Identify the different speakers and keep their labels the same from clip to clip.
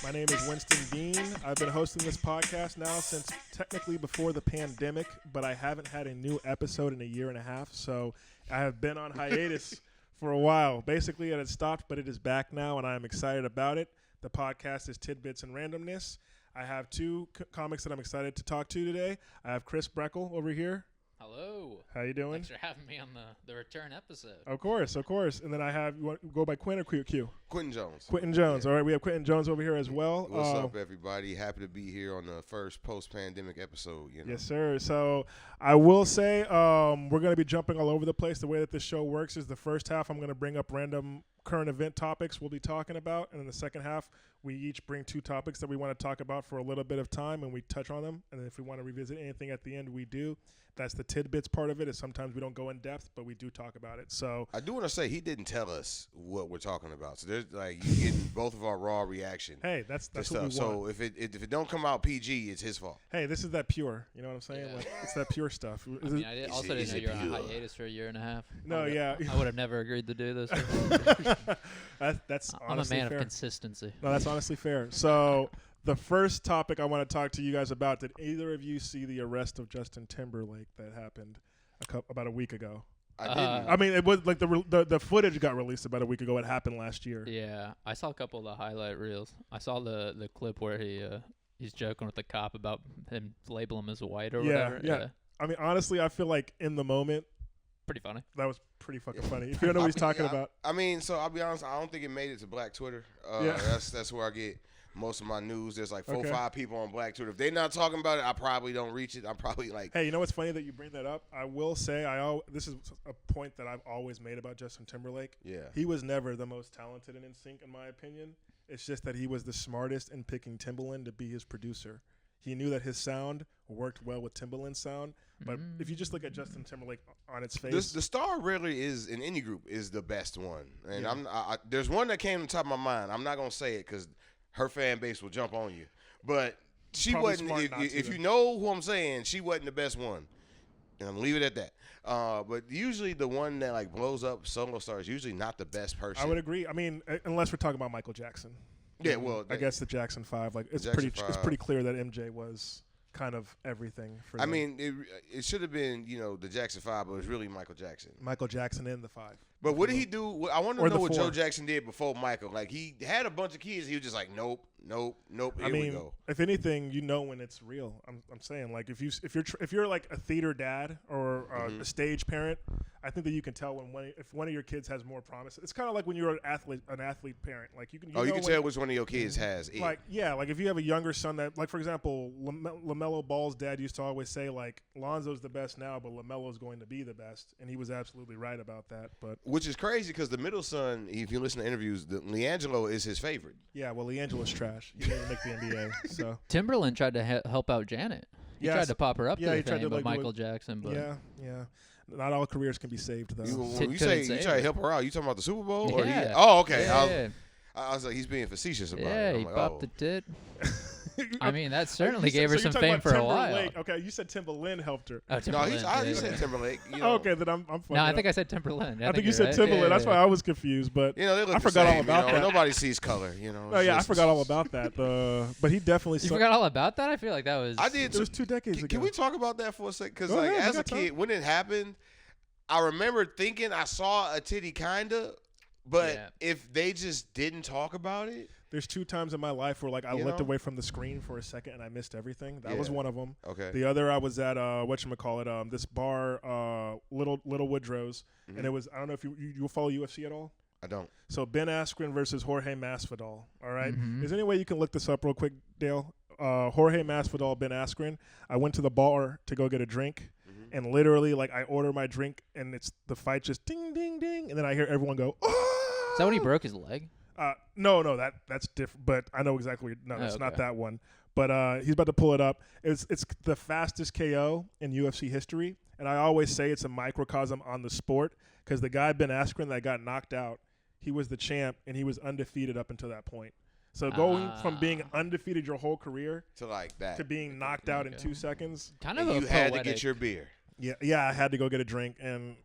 Speaker 1: My name is Winston Dean. I've been hosting this podcast now since technically before the pandemic, but I haven't had a new episode in a year and a half, so I have been on hiatus for a while. Basically, it had stopped, but it is back now, and I am excited about it. The podcast is Tidbits Randomness. I have two comics that I'm excited to talk to today. I have Chris Breckell over here.
Speaker 2: Hello.
Speaker 1: How you doing?
Speaker 2: Thanks for having me on the return episode.
Speaker 1: Of course. And then I have, you want to go by Quinn or Q?
Speaker 3: Quinton Jones.
Speaker 1: Quinton Jones.
Speaker 3: Yeah.
Speaker 1: All right, we have Quinton Jones over here as well.
Speaker 3: What's up, everybody? Happy to be here on the first post-pandemic episode. You know?
Speaker 1: Yes, sir. So I will say we're going to be jumping all over the place. The way that this show works is the first half I'm going to bring up random current event topics we'll be talking about, and in the second half we each bring two topics that we want to talk about for a little bit of time, and we touch on them, and then if we want to revisit anything at the end, we do. That's the tidbits part of it, is sometimes we don't go in depth, but we do talk about it. So
Speaker 3: I do want to say he didn't tell us what we're talking about, so there's like you getting both of our raw reaction.
Speaker 1: Hey, that's what we want.
Speaker 3: So if it don't come out PG, it's his fault.
Speaker 1: Hey, this is that pure. You know what I'm saying?
Speaker 2: Yeah.
Speaker 1: Like, it's that pure stuff.
Speaker 2: I mean, I also didn't know you were on hiatus for a year and a half.
Speaker 1: No, yeah.
Speaker 2: I would have never agreed to do this.
Speaker 1: That's
Speaker 2: I'm a man
Speaker 1: fair.
Speaker 2: of consistency.
Speaker 1: No, that's honestly fair. So the first topic I want to talk to you guys about, did either of you see the arrest of Justin Timberlake that happened about a week ago?
Speaker 3: I didn't.
Speaker 1: I mean, it was like the footage got released about a week ago. It happened last year.
Speaker 2: Yeah, I saw a couple of the highlight reels. I saw the clip where he's joking with the cop about him labeling him as white or whatever.
Speaker 1: Yeah. I mean, honestly, I feel like in the moment,
Speaker 2: Pretty funny.
Speaker 1: that was pretty fucking funny. If you don't know what he's talking about.
Speaker 3: I mean, so I'll be honest. I don't think it made it to Black Twitter.
Speaker 1: Yeah.
Speaker 3: That's where I get most of my news. There's like 4 or
Speaker 1: Okay.
Speaker 3: 5 people on Black Twitter. If they're not talking about it, I probably don't reach it. I'm probably like,
Speaker 1: Hey, you know what's funny that you bring that up? I will say, this is a point that I've always made about Justin Timberlake.
Speaker 3: yeah.
Speaker 1: He was never the most talented in NSYNC, in my opinion. It's just that he was the smartest in picking Timbaland to be his producer. He knew that his sound worked well with Timbaland's sound. But if you just look at Justin Timberlake on its face,
Speaker 3: The star really is in any group is the best one, and
Speaker 1: Yeah.
Speaker 3: there's one that came to the top of my mind. I'm not gonna say it because her fan base will jump on you, but she
Speaker 1: Probably
Speaker 3: wasn't.
Speaker 1: smart not to,
Speaker 3: If
Speaker 1: then.
Speaker 3: you know who I'm saying, she wasn't the best one, and I'm leave it at that. But usually the one that like blows up solo star is usually not the best person.
Speaker 1: I would agree. I mean, unless we're talking about Michael Jackson.
Speaker 3: Yeah, well,
Speaker 1: I guess the Jackson 5, like it's
Speaker 3: Jackson
Speaker 1: it's
Speaker 3: 5.
Speaker 1: pretty clear that MJ was kind of everything for
Speaker 3: I
Speaker 1: them.
Speaker 3: mean, it should have been the Jackson 5, but it was really Michael Jackson.
Speaker 1: Michael Jackson in the 5.
Speaker 3: But what did he do? I want
Speaker 1: Or
Speaker 3: to
Speaker 1: the
Speaker 3: know what
Speaker 1: 4.
Speaker 3: Joe Jackson did before Michael. Like he had a bunch of kids. He was just like, nope.
Speaker 1: I
Speaker 3: Here we
Speaker 1: mean,
Speaker 3: go.
Speaker 1: if anything, you know when it's real. I'm saying, like, if you're like a theater dad or a stage parent, I think that you can tell if one of your kids has more promise. It's kind of like when you're an athlete parent. Like you can
Speaker 3: Tell which one of your kids has it.
Speaker 1: Like like if you have a younger son that, like, for example, LaMelo Ball's dad used to always say, like, Lonzo's the best now, but LaMelo's going to be the best, and he was absolutely right about that. But
Speaker 3: Which is crazy because the middle son, if you listen to interviews, LiAngelo is his favorite.
Speaker 1: yeah, well, LiAngelo's trash. He didn't make the NBA. So
Speaker 2: Timberland tried to help out Janet. He
Speaker 1: Yes.
Speaker 2: tried to pop her up
Speaker 1: Yeah,
Speaker 2: to
Speaker 1: he
Speaker 2: the
Speaker 1: tried to,
Speaker 2: fame, but
Speaker 1: like,
Speaker 2: Michael Jackson. But
Speaker 1: yeah. Not all careers can be saved, though.
Speaker 3: When you
Speaker 2: couldn't
Speaker 3: say you
Speaker 2: save
Speaker 3: try to
Speaker 2: it.
Speaker 3: help her out, you talking about the Super Bowl? Or
Speaker 2: Yeah.
Speaker 3: oh, okay.
Speaker 2: Yeah,
Speaker 3: I was like, he's being facetious about
Speaker 2: yeah,
Speaker 3: it. I'm
Speaker 2: he
Speaker 3: like,
Speaker 2: popped
Speaker 3: oh.
Speaker 2: the tit. I mean, that certainly
Speaker 1: You said-
Speaker 2: gave her
Speaker 1: so you're
Speaker 2: some
Speaker 1: talking
Speaker 2: fame
Speaker 1: about
Speaker 2: for a while.
Speaker 1: Timberlake. Okay, you said Timbaland helped her.
Speaker 2: Oh,
Speaker 3: No,
Speaker 2: Timberland.
Speaker 3: he
Speaker 2: yeah,
Speaker 3: said
Speaker 2: yeah.
Speaker 3: Timberlake.
Speaker 1: Okay, then I'm fucking
Speaker 2: No, I
Speaker 1: up.
Speaker 2: think I said Timberland.
Speaker 1: I think you
Speaker 2: you're
Speaker 1: said
Speaker 2: right.
Speaker 1: Timberland.
Speaker 2: Yeah,
Speaker 1: That's why
Speaker 2: yeah.
Speaker 1: I was confused. But
Speaker 3: They look
Speaker 1: I
Speaker 3: the
Speaker 1: forgot all
Speaker 3: same,
Speaker 1: about that.
Speaker 3: Nobody sees color,
Speaker 1: Oh yeah, I forgot all about that. But he definitely.
Speaker 2: You forgot all about that? I feel like that was.
Speaker 3: I did.
Speaker 1: It was 2 decades ago.
Speaker 3: Can we talk about that for a second? Because
Speaker 1: Go
Speaker 3: like
Speaker 1: ahead, we
Speaker 3: as a
Speaker 1: got
Speaker 3: kid,
Speaker 1: time.
Speaker 3: when it happened, I remember thinking I saw a titty kinda, but
Speaker 2: Yeah.
Speaker 3: if they just didn't talk about it,
Speaker 1: There's 2 times in my life where, like, I
Speaker 3: You
Speaker 1: looked
Speaker 3: know?
Speaker 1: away from the screen for a second and I missed everything. That was
Speaker 3: Yeah.
Speaker 1: one of them.
Speaker 3: okay.
Speaker 1: The other, I was at whatchamacallit, this bar, Little Woodrow's, and it was, I don't know if you follow UFC at all.
Speaker 3: I don't.
Speaker 1: So Ben Askren versus Jorge Masvidal. All right?
Speaker 2: Mhm.
Speaker 1: Is there any way you can look this up real quick, Dale? Jorge Masvidal, Ben Askren. I went to the bar to go get a drink, and literally, like, I order my drink, and it's the fight just ding, ding, ding, and then I hear everyone go, oh!
Speaker 2: Is that when he broke his leg?
Speaker 1: No, that's different. But I know exactly. No, it's not that one. But he's about to pull it up. It's the fastest KO in UFC history, and I always say it's a microcosm on the sport because the guy Ben Askren that got knocked out, he was the champ and he was undefeated up until that point. So going from being undefeated your whole career
Speaker 3: To like that.
Speaker 1: to being knocked out in
Speaker 2: Okay.
Speaker 1: 2 seconds.
Speaker 2: Kind of
Speaker 3: And
Speaker 2: a
Speaker 3: you had to
Speaker 2: poetic-
Speaker 3: get your beer.
Speaker 1: Yeah, I had to go get a drink, and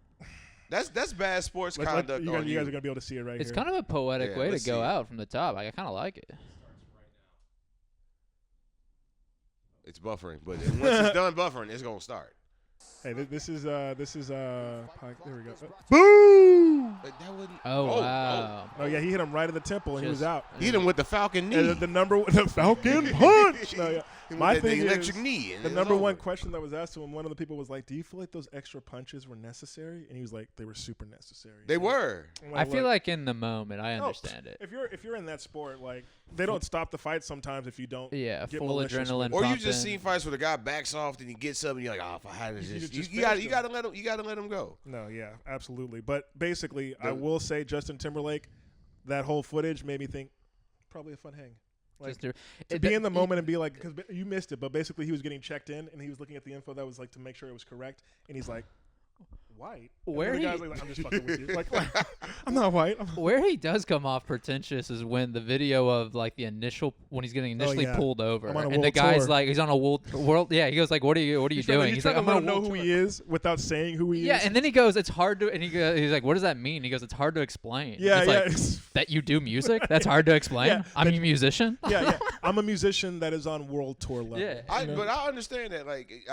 Speaker 3: That's bad sports conduct.
Speaker 1: You guys are gonna be able to see it right
Speaker 2: It's
Speaker 1: here.
Speaker 2: kind of a poetic way to
Speaker 3: let's
Speaker 2: go
Speaker 3: see it.
Speaker 2: out from the top. I kind of like it.
Speaker 3: It's buffering, but once it's done buffering, it's gonna start.
Speaker 1: Hey, this is there we go.
Speaker 3: Boo!
Speaker 2: Oh, wow.
Speaker 1: Oh yeah, he hit him right at the temple and he was out.
Speaker 3: Hit him with the Falcon knee.
Speaker 1: And the Falcon punch. No, yeah. My
Speaker 3: the
Speaker 1: thing
Speaker 3: electric
Speaker 1: is,
Speaker 3: knee.
Speaker 1: the number one question that was asked to him, one of the people was like, "Do you feel like those extra punches were necessary?" And he was like, "They were super necessary."
Speaker 3: They were.
Speaker 2: I feel like in the moment, I understand it.
Speaker 1: If you're in that sport, like they don't stop the fight sometimes if you don't.
Speaker 2: Yeah,
Speaker 1: get
Speaker 2: full
Speaker 1: malicious
Speaker 2: adrenaline.
Speaker 1: with it.
Speaker 3: Or you
Speaker 2: pumping.
Speaker 3: just seen fights where the guy backs off and he gets up and you're like, oh, if I had this,
Speaker 1: just
Speaker 3: you gotta let him go.
Speaker 1: No, yeah, absolutely. But basically, I will say Justin Timberlake, that whole footage made me think probably a fun hang. Like
Speaker 2: Just
Speaker 1: to be in the moment and be like, because you missed it, but basically he was getting checked in and he was looking at the info that was like to make sure it was correct, and he's like, white.
Speaker 2: Where
Speaker 1: and the guy's like, I'm just fucking with you. Like I'm not white.
Speaker 2: Where he does come off pretentious is when the video of like the initial when he's getting initially pulled over,
Speaker 1: I'm on a
Speaker 2: and the
Speaker 1: world
Speaker 2: guy's
Speaker 1: tour.
Speaker 2: like he's on a world. Yeah, he goes like, what are you doing?
Speaker 1: He's
Speaker 2: like,
Speaker 1: trying
Speaker 2: I'm
Speaker 1: to let
Speaker 2: on
Speaker 1: him
Speaker 2: a
Speaker 1: know
Speaker 2: world
Speaker 1: who
Speaker 2: tour.
Speaker 1: he is without saying who he is.
Speaker 2: Yeah, and then he goes, it's hard to, and he's like, what does that mean? He goes, it's hard to explain.
Speaker 1: Yeah,
Speaker 2: It's
Speaker 1: yeah.
Speaker 2: like, that you do music? That's hard to explain?
Speaker 1: Yeah,
Speaker 2: I'm a musician?
Speaker 1: yeah. I'm a musician that is on world tour level.
Speaker 2: Yeah.
Speaker 3: But I understand that. Like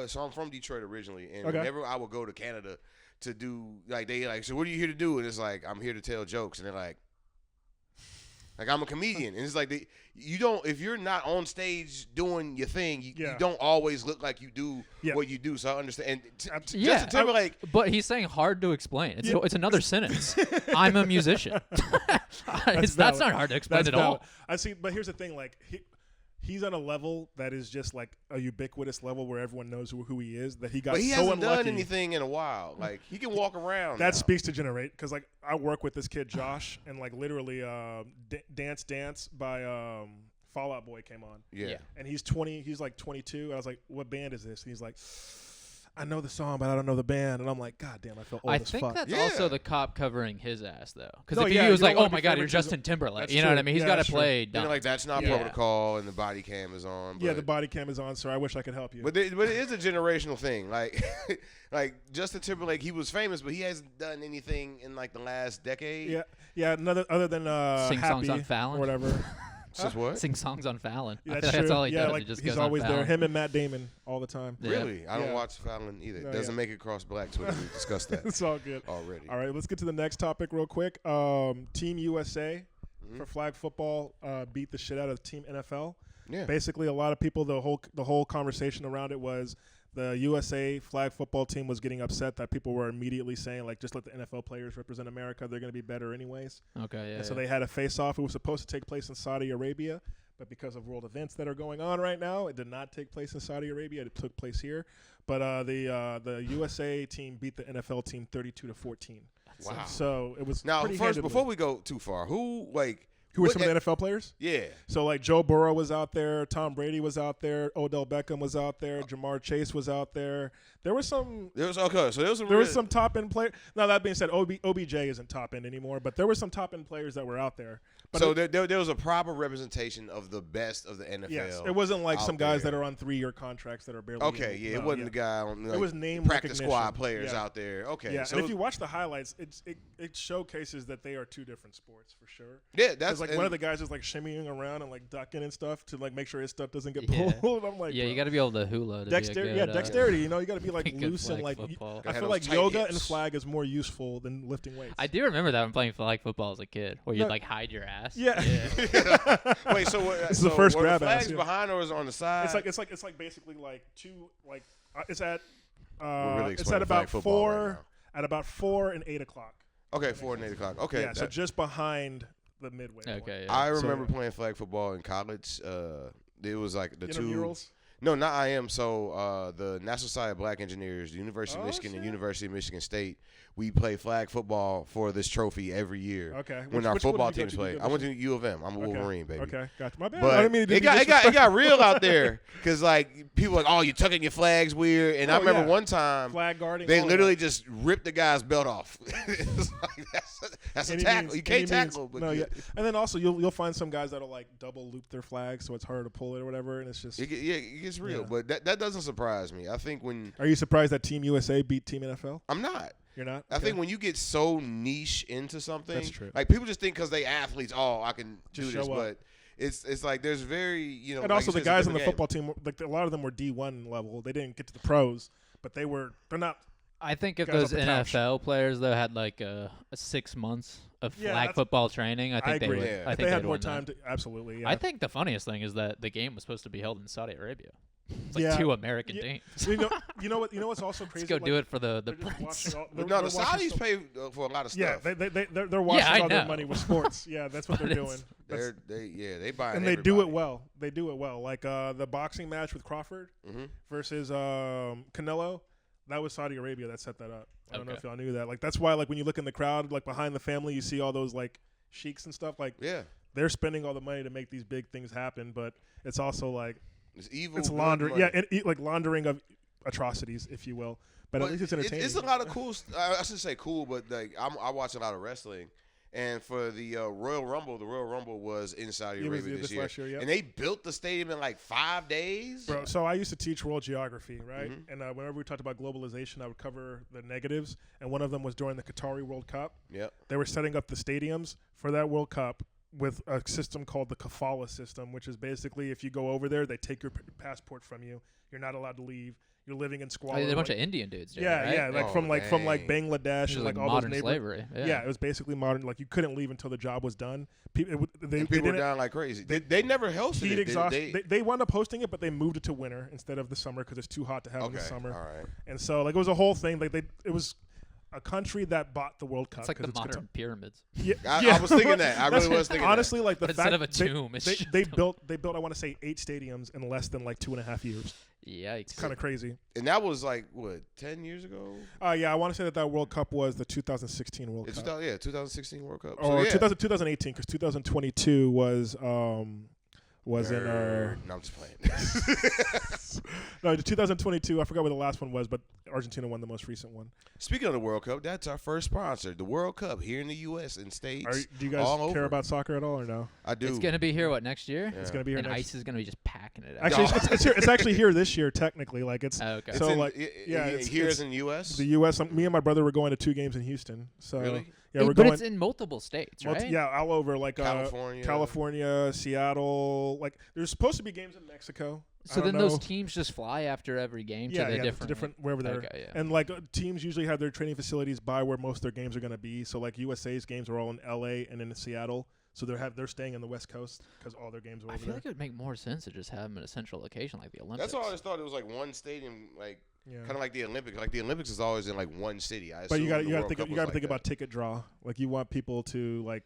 Speaker 3: so I'm from Detroit originally, and whenever I would go to Canada to do like they like, so what are you here to do? And it's like, I'm here to tell jokes, and they're like I'm a comedian, and it's like you don't, if you're not on stage doing your thing, you don't always look like you do what you do. So I understand. And Justin Timberlake,
Speaker 2: but he's saying hard to explain. It's another sentence. I'm a musician. That's not hard to explain at all.
Speaker 1: I see, but here's the thing: like he's on a level that is just like a ubiquitous level where everyone knows who he is. That he got.
Speaker 3: But he
Speaker 1: so
Speaker 3: hasn't
Speaker 1: unlucky.
Speaker 3: done anything in a while. Like he can walk around.
Speaker 1: That
Speaker 3: now.
Speaker 1: speaks to generate, because like I work with this kid Josh, and like literally Dance by Fall Out Boy came on.
Speaker 3: Yeah.
Speaker 1: And he's 20. He's like 22. And I was like, "What band is this?" And he's like, I know the song, but I don't know the band. And I'm like, God damn, I feel old as fuck.
Speaker 2: I think that's also the cop covering his ass, though. Because
Speaker 1: No,
Speaker 2: if
Speaker 1: yeah,
Speaker 2: he was
Speaker 1: you
Speaker 2: like,
Speaker 1: don't
Speaker 2: oh
Speaker 1: wanna
Speaker 2: my
Speaker 1: be
Speaker 2: God, you're
Speaker 1: favoritism.
Speaker 2: Justin Timberlake.
Speaker 1: That's
Speaker 2: You know
Speaker 1: true.
Speaker 2: what I mean? He's
Speaker 1: Yeah,
Speaker 2: got to
Speaker 1: that's true.
Speaker 2: play
Speaker 3: They're
Speaker 2: dumb.
Speaker 3: like, that's not protocol, and the body cam is on. But
Speaker 1: Yeah, the body cam is on, sir. I wish I could help you.
Speaker 3: But it is a generational thing. Like, like Justin Timberlake, he was famous, but he hasn't done anything in like the last decade.
Speaker 1: Yeah. Another other than
Speaker 2: Sing
Speaker 1: Happy
Speaker 2: songs on Fallon
Speaker 1: or whatever.
Speaker 3: Just what?
Speaker 2: Sing songs on Fallon.
Speaker 1: Yeah,
Speaker 2: I feel
Speaker 1: that's
Speaker 2: like that's
Speaker 1: true.
Speaker 2: all he
Speaker 1: Yeah,
Speaker 2: does.
Speaker 1: like
Speaker 2: He just
Speaker 1: he's
Speaker 2: goes on
Speaker 1: always there.
Speaker 2: Fallon.
Speaker 1: Him and Matt Damon all the time.
Speaker 2: Yeah.
Speaker 3: Really? I don't
Speaker 1: Yeah.
Speaker 3: watch Fallon either.
Speaker 1: No,
Speaker 3: Doesn't
Speaker 1: yeah.
Speaker 3: make it across Black Twitter. We discussed that
Speaker 1: It's all good.
Speaker 3: already.
Speaker 1: All right, let's get to the next topic real quick. Team USA for flag football beat the shit out of Team NFL.
Speaker 3: Yeah.
Speaker 1: Basically, a lot of people, the whole conversation around it was the USA flag football team was getting upset that people were immediately saying, like, just let the NFL players represent America. They're going to be better anyways.
Speaker 2: Okay, yeah.
Speaker 1: And so they had a face-off. It was supposed to take place in Saudi Arabia, but because of world events that are going on right now, it did not take place in Saudi Arabia. It took place here. But the USA team beat the NFL team 32-14.
Speaker 3: Wow.
Speaker 1: So it was
Speaker 3: Now,
Speaker 1: pretty
Speaker 3: first,
Speaker 1: handedly.
Speaker 3: before we go too far, who
Speaker 1: were some of the NFL players?
Speaker 3: Yeah.
Speaker 1: So, like, Joe Burrow was out there. Tom Brady was out there. Odell Beckham was out there. Jamar Chase was out there. There was some top-end players. Now, that being said, OBJ isn't top-end anymore, but there were some top-end players that were out there. But
Speaker 3: so there was a proper representation of the best of the NFL.
Speaker 1: Yes, it wasn't like some guys that are on 3-year contracts that are barely.
Speaker 3: Okay, yeah, it wasn't the guy on. Like,
Speaker 1: it was name
Speaker 3: practice
Speaker 1: recognition.
Speaker 3: squad players out there. Okay,
Speaker 1: yeah,
Speaker 3: so
Speaker 1: and if you watch the highlights, it showcases that they are two different sports for sure.
Speaker 3: Yeah, that's
Speaker 1: like one of the guys is like shimmying around and like ducking and stuff to like make sure his stuff doesn't get pulled. I'm like,
Speaker 2: you got to be able to hula. To
Speaker 1: dexterity,
Speaker 2: be a good,
Speaker 1: dexterity. You know, you got to be like
Speaker 2: good
Speaker 1: loose and like.
Speaker 2: football.
Speaker 1: I feel like yoga and flag is more useful than lifting weights.
Speaker 2: I do remember that when playing flag football as a kid, where you'd like hide your ass.
Speaker 1: Yeah.
Speaker 3: Wait, so what?
Speaker 1: This is the first grab
Speaker 3: the flags
Speaker 1: ass, yeah.
Speaker 3: behind or is it on the side?
Speaker 1: It's like basically like two like it's at
Speaker 3: really
Speaker 1: it's at about
Speaker 3: flag
Speaker 1: 4
Speaker 3: right
Speaker 1: at about 4 and 8 o'clock.
Speaker 3: Okay, 4 and 8 o'clock. Okay,
Speaker 1: yeah, so just behind the midway point.
Speaker 2: Okay, yeah.
Speaker 3: I remember playing flag football in college. It was like the two.
Speaker 1: Intramurals?
Speaker 3: No, not I am. So the National Society of Black Engineers, the University of Michigan, and University of Michigan State, we play flag football for this trophy every year.
Speaker 1: Okay.
Speaker 3: When our football teams play, I went to U of M. I'm a Wolverine, baby.
Speaker 1: Okay, gotcha. My bad.
Speaker 3: But
Speaker 1: I didn't mean to
Speaker 3: it got real out there because like people were like, oh, you're tucking your flags weird. And I remember one time
Speaker 1: flag guarding.
Speaker 3: they literally just ripped the guy's belt off. It's like, that's a tackle. You can't tackle. But
Speaker 1: and then also you'll find some guys that'll like double loop their flag, so it's harder to pull it or whatever, and it's just
Speaker 3: it gets real. But that doesn't surprise me. I think when
Speaker 1: are you surprised that Team USA beat Team NFL?
Speaker 3: I'm not.
Speaker 1: You're not?
Speaker 3: I
Speaker 1: Okay.
Speaker 3: think when you get so niche into something,
Speaker 1: That's true.
Speaker 3: like people just think because they athletes, I can
Speaker 1: Just
Speaker 3: do this,
Speaker 1: show up.
Speaker 3: but it's like there's very
Speaker 1: and
Speaker 3: like
Speaker 1: also
Speaker 3: you
Speaker 1: the
Speaker 3: said,
Speaker 1: guys
Speaker 3: it's a
Speaker 1: on the
Speaker 3: different
Speaker 1: football team, like a lot of them were D1 level. They didn't get to the pros, but they're not.
Speaker 2: I think if
Speaker 1: Guys
Speaker 2: those
Speaker 1: off the couch.
Speaker 2: NFL players though had like a 6 months of
Speaker 1: Yeah,
Speaker 2: flag
Speaker 1: that's-
Speaker 2: football training, I think they
Speaker 1: agree.
Speaker 2: would.
Speaker 3: Yeah.
Speaker 2: I
Speaker 1: If
Speaker 2: think
Speaker 1: they had
Speaker 2: they'd
Speaker 1: more
Speaker 2: win that.
Speaker 1: time to absolutely. Yeah.
Speaker 2: I think the funniest thing is that the game was supposed to be held in Saudi Arabia. It's like
Speaker 1: Yeah.
Speaker 2: 2 American
Speaker 1: Yeah.
Speaker 2: teams.
Speaker 1: you know what's also crazy.
Speaker 2: Let's go
Speaker 1: like,
Speaker 2: do it for the
Speaker 1: they're just
Speaker 2: prince.
Speaker 1: watching all-
Speaker 3: But
Speaker 1: they're
Speaker 3: no, the
Speaker 1: watching
Speaker 3: Saudis
Speaker 1: so-
Speaker 3: pay for a lot of
Speaker 1: Yeah,
Speaker 3: stuff.
Speaker 1: they're watching
Speaker 2: I
Speaker 1: all their
Speaker 2: know.
Speaker 1: money with sports. Yeah, that's what
Speaker 2: But
Speaker 1: they're doing.
Speaker 2: it's-
Speaker 1: That's-
Speaker 3: they buy
Speaker 1: and they do it well. They do it well. Like the boxing match with Crawford
Speaker 3: Mm-hmm.
Speaker 1: versus Canelo, that was Saudi Arabia that set that up. I don't know
Speaker 2: Okay.
Speaker 1: if y'all knew that. Like that's why like when you look in the crowd, like behind the family, you see all those like sheiks and stuff. Like
Speaker 3: Yeah,
Speaker 1: they're spending all the money to make these big things happen, but it's also like
Speaker 3: it's evil.
Speaker 1: it's
Speaker 3: good
Speaker 1: laundering.
Speaker 3: money.
Speaker 1: Yeah, like laundering of atrocities, if you will. But at least it's entertaining.
Speaker 3: It's a lot of cool. I shouldn't say cool, but like I watch a lot of wrestling, and for the Royal Rumble, the Royal Rumble was in Saudi
Speaker 1: It was
Speaker 3: Arabia
Speaker 1: this
Speaker 3: this year,
Speaker 1: last year, yeah.
Speaker 3: and they built the stadium in like 5 days.
Speaker 1: Bro, so I used to teach world geography, right?
Speaker 3: Mhm.
Speaker 1: And whenever we talked about globalization, I would cover the negatives, and one of them was during the Qatari World Cup.
Speaker 3: Yep.
Speaker 1: They were setting up the stadiums for that World Cup with a system called the kafala system, which is basically if you go over there, they take your passport from you. You're not allowed to leave. You're living in
Speaker 2: Oh,
Speaker 1: squalor.
Speaker 2: there's a bunch
Speaker 1: like-
Speaker 2: of Indian dudes. Doing
Speaker 1: yeah,
Speaker 2: it, right?
Speaker 1: yeah, like
Speaker 3: Oh,
Speaker 1: from
Speaker 3: dang.
Speaker 1: Bangladesh
Speaker 2: This
Speaker 1: and
Speaker 2: is
Speaker 1: like all
Speaker 2: modern
Speaker 1: those neighborhoods.
Speaker 2: slavery.
Speaker 1: Yeah, it was basically modern. Like you couldn't leave until the job was done. People, they
Speaker 3: And people were
Speaker 1: didn't.
Speaker 3: down like crazy. They never hosted
Speaker 1: Heat
Speaker 3: it.
Speaker 1: exhaust. They wound up hosting it, but they moved it to winter instead of the summer because it's too hot to have in
Speaker 3: Okay,
Speaker 1: the summer.
Speaker 3: all right.
Speaker 1: And so like it was a whole thing. Like it was a country that bought the World Cup.
Speaker 2: It's like the
Speaker 1: 'cause
Speaker 2: modern pyramids.
Speaker 1: Yeah,
Speaker 3: I was thinking that. I really was thinking that.
Speaker 1: honestly, like the
Speaker 2: But
Speaker 1: fact
Speaker 2: instead of a tomb, it's
Speaker 1: they,
Speaker 2: just
Speaker 1: they
Speaker 2: a-
Speaker 1: built I want to say 8 stadiums in less than like 2.5 years.
Speaker 2: Yikes.
Speaker 1: It's kind of crazy.
Speaker 3: And that was like what 10 years ago?
Speaker 1: Yeah, I want to say that World Cup was the 2016 World
Speaker 3: It's
Speaker 1: Cup.
Speaker 3: 2016 World Cup.
Speaker 1: Or
Speaker 3: So, yeah.
Speaker 1: 2018 because 2022 was in our
Speaker 3: No, I'm just playing.
Speaker 1: no, the 2022. I forgot what the last one was, but Argentina won the most recent one.
Speaker 3: Speaking of the World Cup, that's our first sponsor, the World Cup here in the U.S. and states.
Speaker 1: Do you guys
Speaker 3: all
Speaker 1: care
Speaker 3: over.
Speaker 1: about soccer at all or no?
Speaker 3: I do.
Speaker 2: It's gonna be here next year.
Speaker 3: Yeah.
Speaker 1: It's gonna be here
Speaker 2: And
Speaker 1: next.
Speaker 2: ICE is gonna be just packing it out.
Speaker 1: Actually,
Speaker 3: No.
Speaker 1: it's here. It's actually here this year technically. Like it's
Speaker 2: Okay.
Speaker 3: It's
Speaker 1: so
Speaker 3: in,
Speaker 1: like
Speaker 3: yeah,
Speaker 1: it's-
Speaker 3: here
Speaker 1: it's
Speaker 3: is in the U.S.
Speaker 1: the U.S. Me and my brother were going to 2 games in Houston. So
Speaker 3: Really?
Speaker 1: yeah, we're
Speaker 2: but
Speaker 1: going.
Speaker 2: it's in multiple states, right?
Speaker 1: Yeah, all over like
Speaker 3: California.
Speaker 1: Seattle. Like there's supposed to be games in Mexico.
Speaker 2: So
Speaker 1: I
Speaker 2: then
Speaker 1: don't
Speaker 2: those
Speaker 1: know.
Speaker 2: teams just fly after every game
Speaker 1: Yeah,
Speaker 2: to the
Speaker 1: yeah,
Speaker 2: different.
Speaker 1: different wherever they're.
Speaker 2: Okay, yeah.
Speaker 1: And like teams usually have their training facilities by where most of their games are going to be. So like USA's games are all in LA and in Seattle. So they're staying in the West Coast because all their games are
Speaker 2: I
Speaker 1: over
Speaker 2: feel
Speaker 1: there.
Speaker 2: like it would make more sense to just have them in a central location like the Olympics.
Speaker 3: That's all I always thought. It was like one stadium, like
Speaker 1: Yeah.
Speaker 3: kind of like the Olympics. Like the Olympics is always in like one city.
Speaker 1: But you got to think about ticket draw. Like you want people to like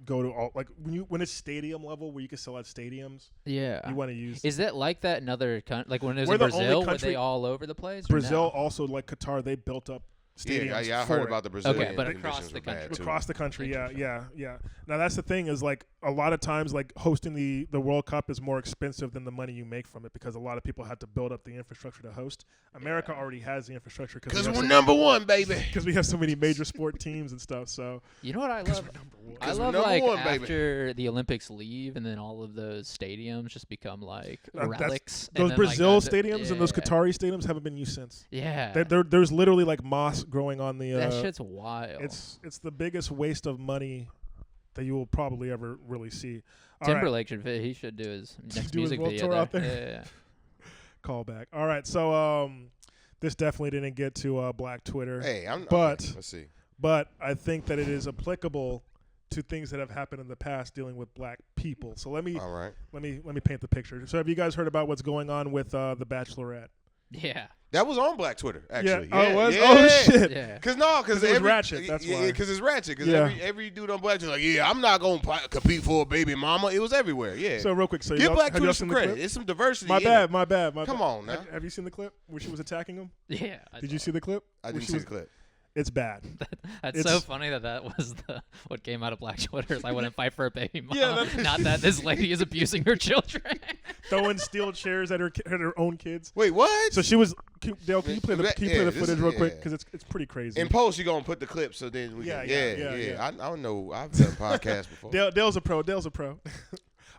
Speaker 1: go to all like when it's stadium level where you can sell out stadiums.
Speaker 2: Yeah.
Speaker 1: You want to use
Speaker 2: Is that like that in other like when it was
Speaker 1: We're
Speaker 2: in
Speaker 1: the only
Speaker 2: Brazil? Were
Speaker 1: country-
Speaker 2: they all over the place? or
Speaker 1: Brazil
Speaker 2: no?
Speaker 1: also like Qatar. They built up stadiums.
Speaker 3: Yeah, I
Speaker 1: for
Speaker 3: heard
Speaker 1: it.
Speaker 3: about the Brazilian.
Speaker 2: Okay, but
Speaker 3: conditions
Speaker 2: across the
Speaker 3: were bad,
Speaker 2: country.
Speaker 3: too.
Speaker 1: Across the country, yeah,
Speaker 2: Interesting.
Speaker 1: yeah. Now that's the thing is like a lot of times like hosting the World Cup is more expensive than the money you make from it because a lot of people had to build up the infrastructure to host. America already has the infrastructure
Speaker 3: Because we're number one, baby.
Speaker 1: because we have so many major sport teams and stuff. So
Speaker 2: You know what I
Speaker 1: 'cause
Speaker 2: love?
Speaker 1: we're number one.
Speaker 2: I
Speaker 3: 'Cause we're
Speaker 2: love
Speaker 3: number
Speaker 2: like
Speaker 3: one, baby.
Speaker 2: after the Olympics leave and then all of those stadiums just become like relics. and
Speaker 1: Those
Speaker 2: then,
Speaker 1: Brazil
Speaker 2: like,
Speaker 1: stadiums and those
Speaker 2: yeah.
Speaker 1: Qatari stadiums haven't been used since.
Speaker 2: Yeah.
Speaker 1: There's literally like moss growing on the.
Speaker 2: that shit's wild.
Speaker 1: It's the biggest waste of money that you will probably ever really see. All right.
Speaker 2: Timberlake should he should do his next
Speaker 1: Do his
Speaker 2: music
Speaker 1: world
Speaker 2: video
Speaker 1: tour out
Speaker 2: there.
Speaker 1: there.
Speaker 2: Yeah.
Speaker 1: Call back. All right, so this definitely didn't get to Black Twitter.
Speaker 3: Hey,
Speaker 1: But-
Speaker 3: okay, let's see.
Speaker 1: But I think that it is applicable to things that have happened in the past dealing with black people. So let me
Speaker 3: All right.
Speaker 1: paint the picture. So have you guys heard about what's going on with the Bachelorette?
Speaker 2: Yeah.
Speaker 3: That was on Black Twitter, actually.
Speaker 1: Yeah. Oh, it was?
Speaker 3: Yeah.
Speaker 1: Oh shit.
Speaker 2: Yeah.
Speaker 3: Because
Speaker 1: it was ratchet, that's why.
Speaker 3: Because it's ratchet. Because
Speaker 1: Yeah.
Speaker 3: every dude on Black Twitter like, yeah, I'm not going to compete for a baby mama. It was everywhere. Yeah.
Speaker 1: So real quick, so
Speaker 3: Give
Speaker 1: y'all-
Speaker 3: Black
Speaker 1: have y'all
Speaker 3: Twitter
Speaker 1: seen
Speaker 3: some
Speaker 1: the
Speaker 3: credit.
Speaker 1: clip?
Speaker 3: It's some diversity.
Speaker 1: My
Speaker 3: in
Speaker 1: bad,
Speaker 3: it.
Speaker 1: my bad, my
Speaker 3: Come
Speaker 1: bad.
Speaker 3: on now.
Speaker 1: Have you seen the clip where she was attacking him?
Speaker 2: Yeah.
Speaker 1: Did you see the clip?
Speaker 3: I
Speaker 1: Where
Speaker 3: didn't
Speaker 1: she
Speaker 3: see
Speaker 1: was-
Speaker 3: the clip.
Speaker 1: It's bad.
Speaker 2: That's
Speaker 1: It's-
Speaker 2: so funny that was what came out of Black Twitter. Is I wouldn't fight for a baby mom.
Speaker 1: Yeah, that's-
Speaker 2: Not that this lady is abusing her children.
Speaker 1: Throwing steel chairs at her own kids.
Speaker 3: Wait, what?
Speaker 1: So she was. Dale, can you play the
Speaker 3: This
Speaker 1: footage
Speaker 3: is-
Speaker 1: real quick
Speaker 3: yeah.
Speaker 1: because it's pretty crazy.
Speaker 3: In post, you're going to put the clip so then we
Speaker 1: Yeah,
Speaker 3: can.
Speaker 1: yeah.
Speaker 3: I don't know. I've done podcasts before.
Speaker 1: Dale's a pro.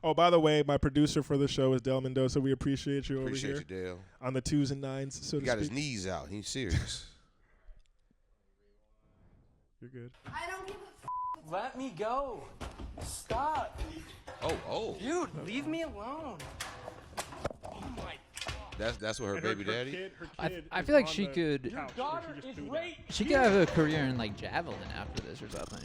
Speaker 1: Oh, by the way, my producer for the show is Dale Mendoza. We appreciate you
Speaker 3: Appreciate
Speaker 1: over
Speaker 3: you,
Speaker 1: here
Speaker 3: Dale.
Speaker 1: on the 2s and 9s, so
Speaker 3: He
Speaker 1: to
Speaker 3: got his
Speaker 1: speak.
Speaker 3: knees out. He's serious.
Speaker 1: You're good.
Speaker 4: I don't give a
Speaker 5: Let me go. Stop.
Speaker 3: Oh.
Speaker 5: Dude, leave me alone. Oh my
Speaker 3: That's what her
Speaker 1: And
Speaker 3: baby daddy.
Speaker 1: Her kid
Speaker 2: I
Speaker 1: is
Speaker 2: feel like
Speaker 1: on
Speaker 2: she
Speaker 1: the
Speaker 2: could-
Speaker 1: couch,
Speaker 5: daughter
Speaker 1: and she just
Speaker 5: is
Speaker 1: threw that.
Speaker 5: right.
Speaker 2: She could have a career in like javelin after this or something.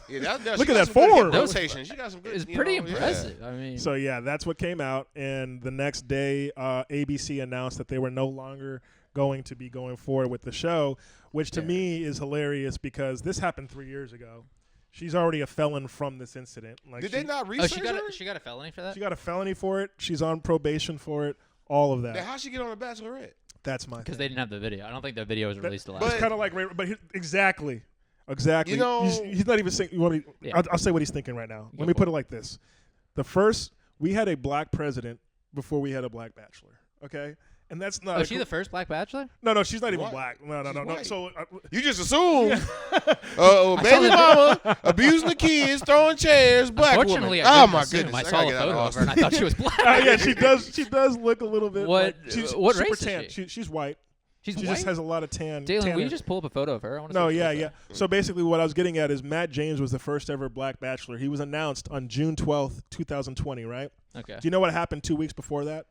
Speaker 2: Yeah.
Speaker 3: Yeah,
Speaker 1: Look
Speaker 3: she
Speaker 1: at
Speaker 3: got
Speaker 1: that
Speaker 3: some good hip
Speaker 1: form.
Speaker 3: rotation. She got some good.
Speaker 2: It's
Speaker 3: you
Speaker 2: pretty
Speaker 3: know, yeah.
Speaker 2: impressive. I mean,
Speaker 1: So yeah, that's what came out, and the next day, ABC announced that they were no longer going to be going forward with the show, which to me is hilarious because this happened 3 years ago. She's already a felon from this incident. Like
Speaker 3: Did
Speaker 1: she,
Speaker 3: they not
Speaker 2: oh,
Speaker 3: research her?
Speaker 2: she got a felony for that.
Speaker 1: She got a felony for it. She's on probation for it. All of that.
Speaker 3: Then how'd she get on the Bachelorette?
Speaker 1: That's my.
Speaker 2: Because
Speaker 1: thing.
Speaker 2: they didn't have the video. I don't think the video was released last.
Speaker 3: but-
Speaker 1: It's kind of like, exactly.
Speaker 3: You know-
Speaker 1: he's not even saying. You want me?
Speaker 2: Yeah.
Speaker 1: I'll say what he's thinking right now.
Speaker 2: Go
Speaker 1: Let me
Speaker 2: for
Speaker 1: put it like this: we had a black president before we had a black bachelor. Okay, and that's not.
Speaker 2: Oh, she the first Black Bachelor?
Speaker 1: No, she's not even
Speaker 3: What?
Speaker 1: black. No.
Speaker 3: She's white.
Speaker 1: So
Speaker 3: You just assume. Baby mama abusing the kids, throwing chairs, black woman.
Speaker 2: Unfortunately,
Speaker 3: Oh
Speaker 2: I
Speaker 3: my
Speaker 2: assume.
Speaker 3: goodness!
Speaker 2: I
Speaker 3: gotta
Speaker 2: saw a
Speaker 3: get out of
Speaker 2: photo of her
Speaker 3: Austin.
Speaker 2: and I thought she was black.
Speaker 1: yeah, she does. She does look a little bit.
Speaker 2: What-
Speaker 1: Like, she's
Speaker 2: what
Speaker 1: super
Speaker 2: race is
Speaker 1: tan.
Speaker 2: she?
Speaker 1: She's white.
Speaker 2: She's
Speaker 1: She
Speaker 2: white.
Speaker 1: just has a lot of tan.
Speaker 2: Dalen, will
Speaker 1: tanner.
Speaker 2: you just pull up a photo of her? I want to
Speaker 1: No,
Speaker 2: see
Speaker 1: yeah,
Speaker 2: what she
Speaker 1: yeah.
Speaker 2: looks like.
Speaker 1: So basically, what I was getting at is Matt James was the first ever black bachelor. He was announced on June 12th, 2020, right?
Speaker 2: Okay.
Speaker 1: Do you know what happened 2 weeks before that?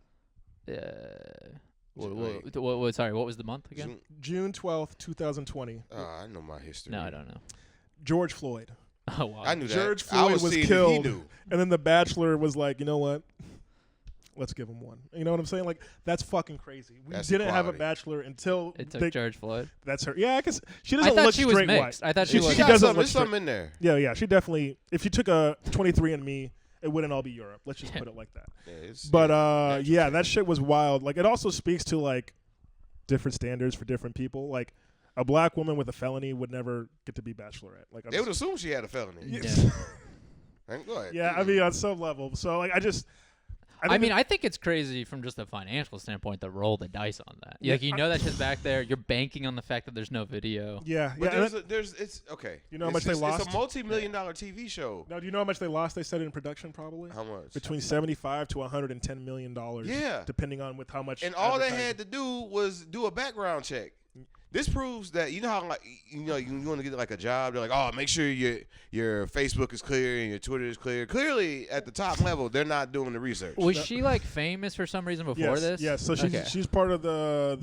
Speaker 2: Sorry, what was the month again?
Speaker 1: June 12th, 2020.
Speaker 3: I know my history.
Speaker 2: No, I don't know.
Speaker 1: George Floyd.
Speaker 2: Oh, wow.
Speaker 3: I knew that.
Speaker 1: George
Speaker 3: I
Speaker 1: Floyd
Speaker 3: was
Speaker 1: was
Speaker 3: seeing if
Speaker 1: killed.
Speaker 3: He knew.
Speaker 1: And then the Bachelor was like, you know what? Let's give him one. You know what I'm saying? Like, that's fucking crazy. We
Speaker 3: That's
Speaker 1: didn't have a
Speaker 3: equality.
Speaker 1: Bachelor until
Speaker 2: It took George Floyd.
Speaker 1: That's her. Yeah, because she
Speaker 2: I
Speaker 1: doesn't
Speaker 2: thought
Speaker 1: look
Speaker 2: she was
Speaker 1: straight
Speaker 2: mixed.
Speaker 1: white.
Speaker 2: I thought
Speaker 3: She,
Speaker 2: she was.
Speaker 3: got
Speaker 1: doesn't
Speaker 3: something.
Speaker 1: look
Speaker 3: There's something in there.
Speaker 1: Yeah. She definitely. If you took a 23andMe, it wouldn't all be Europe. Let's just put it like that.
Speaker 3: Yeah, it's-
Speaker 1: But
Speaker 3: natural
Speaker 1: yeah,
Speaker 3: change.
Speaker 1: that shit was wild. Like, it also speaks to like different standards for different people. Like, a black woman with a felony would never get to be bachelorette. Like, I'm
Speaker 3: They would assume she had a felony.
Speaker 2: Yeah.
Speaker 3: Go ahead.
Speaker 1: yeah, I mean, on some level. So like,
Speaker 2: I think it's crazy from just a financial standpoint to roll the dice on that. Like, you know that shit's back there. You're banking on the fact that there's no video.
Speaker 1: yeah,
Speaker 3: But
Speaker 1: yeah.
Speaker 3: it's okay.
Speaker 1: You know how
Speaker 3: It's
Speaker 1: much they
Speaker 3: just-
Speaker 1: lost?
Speaker 3: It's a multi-million-dollar TV show.
Speaker 1: Now, do you know how much they lost? They said in production, probably
Speaker 3: How much?
Speaker 1: between $75 to $110 million.
Speaker 3: Yeah.
Speaker 1: depending on with how much.
Speaker 3: And all they
Speaker 1: advertising.
Speaker 3: had to do was do a background check. This proves that you know how like you want to get like a job. They're like, oh, make sure your Facebook is clear and your Twitter is clear. Clearly, at the top level, they're not doing the research.
Speaker 2: Was she like famous for some reason before
Speaker 1: Yes,
Speaker 2: this?
Speaker 1: yes. So
Speaker 2: Okay.
Speaker 1: she's part of the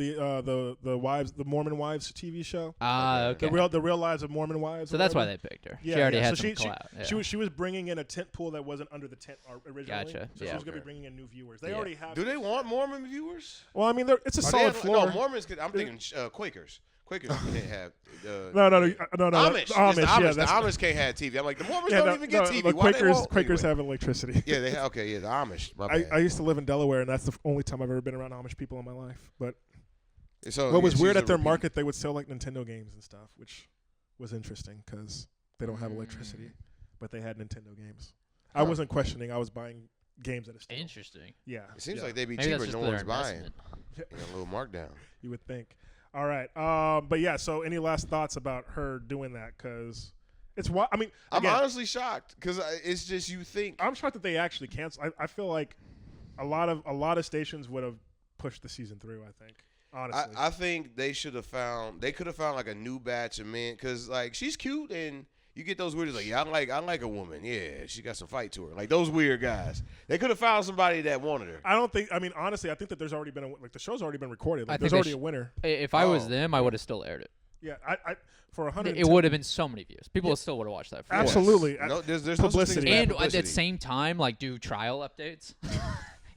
Speaker 1: Mormon Wives TV show.
Speaker 2: Okay.
Speaker 1: The real lives of Mormon wives.
Speaker 2: So
Speaker 1: or
Speaker 2: that's why
Speaker 1: whatever.
Speaker 2: they picked her.
Speaker 1: Yeah,
Speaker 2: she already
Speaker 1: yeah.
Speaker 2: had
Speaker 1: So
Speaker 2: some clout. Yeah.
Speaker 1: she was bringing in a tent pool that wasn't under the tent originally.
Speaker 2: Gotcha.
Speaker 1: So
Speaker 2: Yeah.
Speaker 1: she was going to
Speaker 3: Okay.
Speaker 1: be bringing in new viewers. They
Speaker 2: Yeah.
Speaker 1: already have.
Speaker 3: Do they want Mormon viewers?
Speaker 1: Well, I mean, it's a
Speaker 3: Are they
Speaker 1: solid
Speaker 3: have-
Speaker 1: floor.
Speaker 3: No, Mormons. I'm thinking Quakers. Quakers can't have.
Speaker 1: No.
Speaker 3: Amish.
Speaker 1: The
Speaker 3: Amish.
Speaker 1: Amish.
Speaker 3: Yeah,
Speaker 1: Yeah,
Speaker 3: the Amish can't have TV. I'm like, the Mormons
Speaker 1: yeah,
Speaker 3: don't even get TV.
Speaker 1: The
Speaker 3: Why they
Speaker 1: Quakers
Speaker 3: won't?
Speaker 1: Quakers
Speaker 3: Anyway.
Speaker 1: have electricity.
Speaker 3: Yeah, they have. Okay, yeah, the Amish. My
Speaker 1: I
Speaker 3: bad.
Speaker 1: used to live in Delaware, and that's the only time I've ever been around Amish people in my life. But
Speaker 3: So,
Speaker 1: what
Speaker 3: yeah,
Speaker 1: was
Speaker 3: she's
Speaker 1: weird
Speaker 3: a
Speaker 1: at their
Speaker 3: repeat.
Speaker 1: market, they would sell like Nintendo games and stuff, which was interesting because they don't have electricity, but they had Nintendo games. I
Speaker 3: Huh.
Speaker 1: wasn't questioning; I was buying games at a steal.
Speaker 2: Interesting.
Speaker 1: Yeah,
Speaker 3: It seems
Speaker 1: yeah,
Speaker 3: like they'd be
Speaker 2: Maybe that's
Speaker 3: cheaper.
Speaker 2: just
Speaker 3: No
Speaker 2: their
Speaker 3: one's buying.
Speaker 2: investment.
Speaker 3: A little markdown.
Speaker 1: you would think. All right, but yeah. So, any last thoughts about her doing that? Because it's why. I mean,
Speaker 3: I'm
Speaker 1: again,
Speaker 3: honestly shocked because it's just you think.
Speaker 1: I'm shocked that they actually canceled. I feel like a lot of stations would have pushed the season through. I think honestly.
Speaker 3: I think they should have found. They could have found like a new batch of men because like she's cute and you get those weirdos like I like a woman. Yeah, she got some fight to her. Like those weird guys. They could have found somebody that wanted her.
Speaker 1: I don't think. I mean, honestly, I think that there's already been the show's already been recorded.
Speaker 2: I
Speaker 1: Like,
Speaker 2: think
Speaker 1: there's
Speaker 2: they
Speaker 1: already
Speaker 2: sh-
Speaker 1: a winner.
Speaker 2: If I was
Speaker 3: Oh.
Speaker 2: them, I would have still aired it.
Speaker 1: Yeah, I for 100.
Speaker 2: It would have been so many views. People still would have watched that. For
Speaker 1: Absolutely.
Speaker 3: No, there's no such thing as
Speaker 1: Publicity.
Speaker 3: bad
Speaker 2: And at
Speaker 3: publicity.
Speaker 2: the same time, like do trial updates.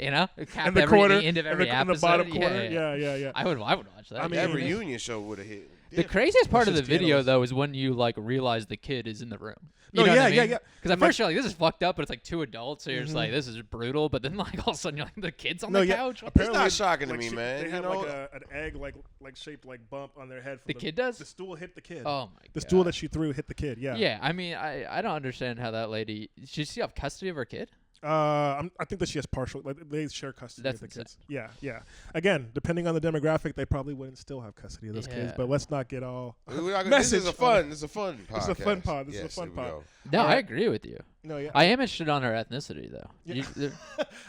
Speaker 2: You know, cap
Speaker 1: in the
Speaker 2: every
Speaker 1: corner,
Speaker 2: the end of
Speaker 1: in
Speaker 2: every
Speaker 1: the, in
Speaker 2: episode.
Speaker 1: the bottom
Speaker 2: Yeah,
Speaker 1: corner.
Speaker 2: yeah.
Speaker 1: Yeah.
Speaker 2: I would watch that.
Speaker 1: I mean,
Speaker 3: that reunion show would have hit.
Speaker 2: The craziest part of the
Speaker 1: just
Speaker 2: video
Speaker 1: scandalous.
Speaker 2: though is when you like realize the kid is in the room.
Speaker 1: No,
Speaker 2: You know
Speaker 1: yeah,
Speaker 2: what I mean?
Speaker 1: yeah.
Speaker 2: Because at
Speaker 1: Like-
Speaker 2: first you're like, this is fucked up, but it's like two adults, so you're just like, this is brutal. But then like all of a sudden you're like, the kid's on
Speaker 1: No,
Speaker 2: the
Speaker 1: yeah.
Speaker 2: couch. What
Speaker 1: Apparently,
Speaker 3: not shocking to
Speaker 1: like,
Speaker 3: me, man.
Speaker 1: They
Speaker 3: You
Speaker 1: had
Speaker 3: know?
Speaker 1: like an egg like shaped like bump on their head. From
Speaker 2: The kid does?
Speaker 1: The stool hit the kid.
Speaker 2: Oh my god.
Speaker 1: The stool that she threw hit the kid. Yeah.
Speaker 2: Yeah, I mean, I don't understand how that lady. Should she have custody of her kid?
Speaker 1: I think that she has partial. Like they share custody
Speaker 2: That's
Speaker 1: of the kids.
Speaker 2: insane.
Speaker 1: Yeah. Again, depending on the demographic, they probably wouldn't still have custody of those kids.
Speaker 2: Yeah.
Speaker 1: But let's not get all.
Speaker 3: This is
Speaker 1: Message
Speaker 3: a fun. This is a fun podcast.
Speaker 1: This is a fun pod. This is a
Speaker 3: Yes,
Speaker 1: fun
Speaker 3: here we
Speaker 1: pod.
Speaker 3: go.
Speaker 2: No,
Speaker 1: All
Speaker 2: I
Speaker 1: right.
Speaker 2: agree with you.
Speaker 1: No, yeah.
Speaker 2: I am interested on her ethnicity though.
Speaker 1: Yeah.
Speaker 2: You-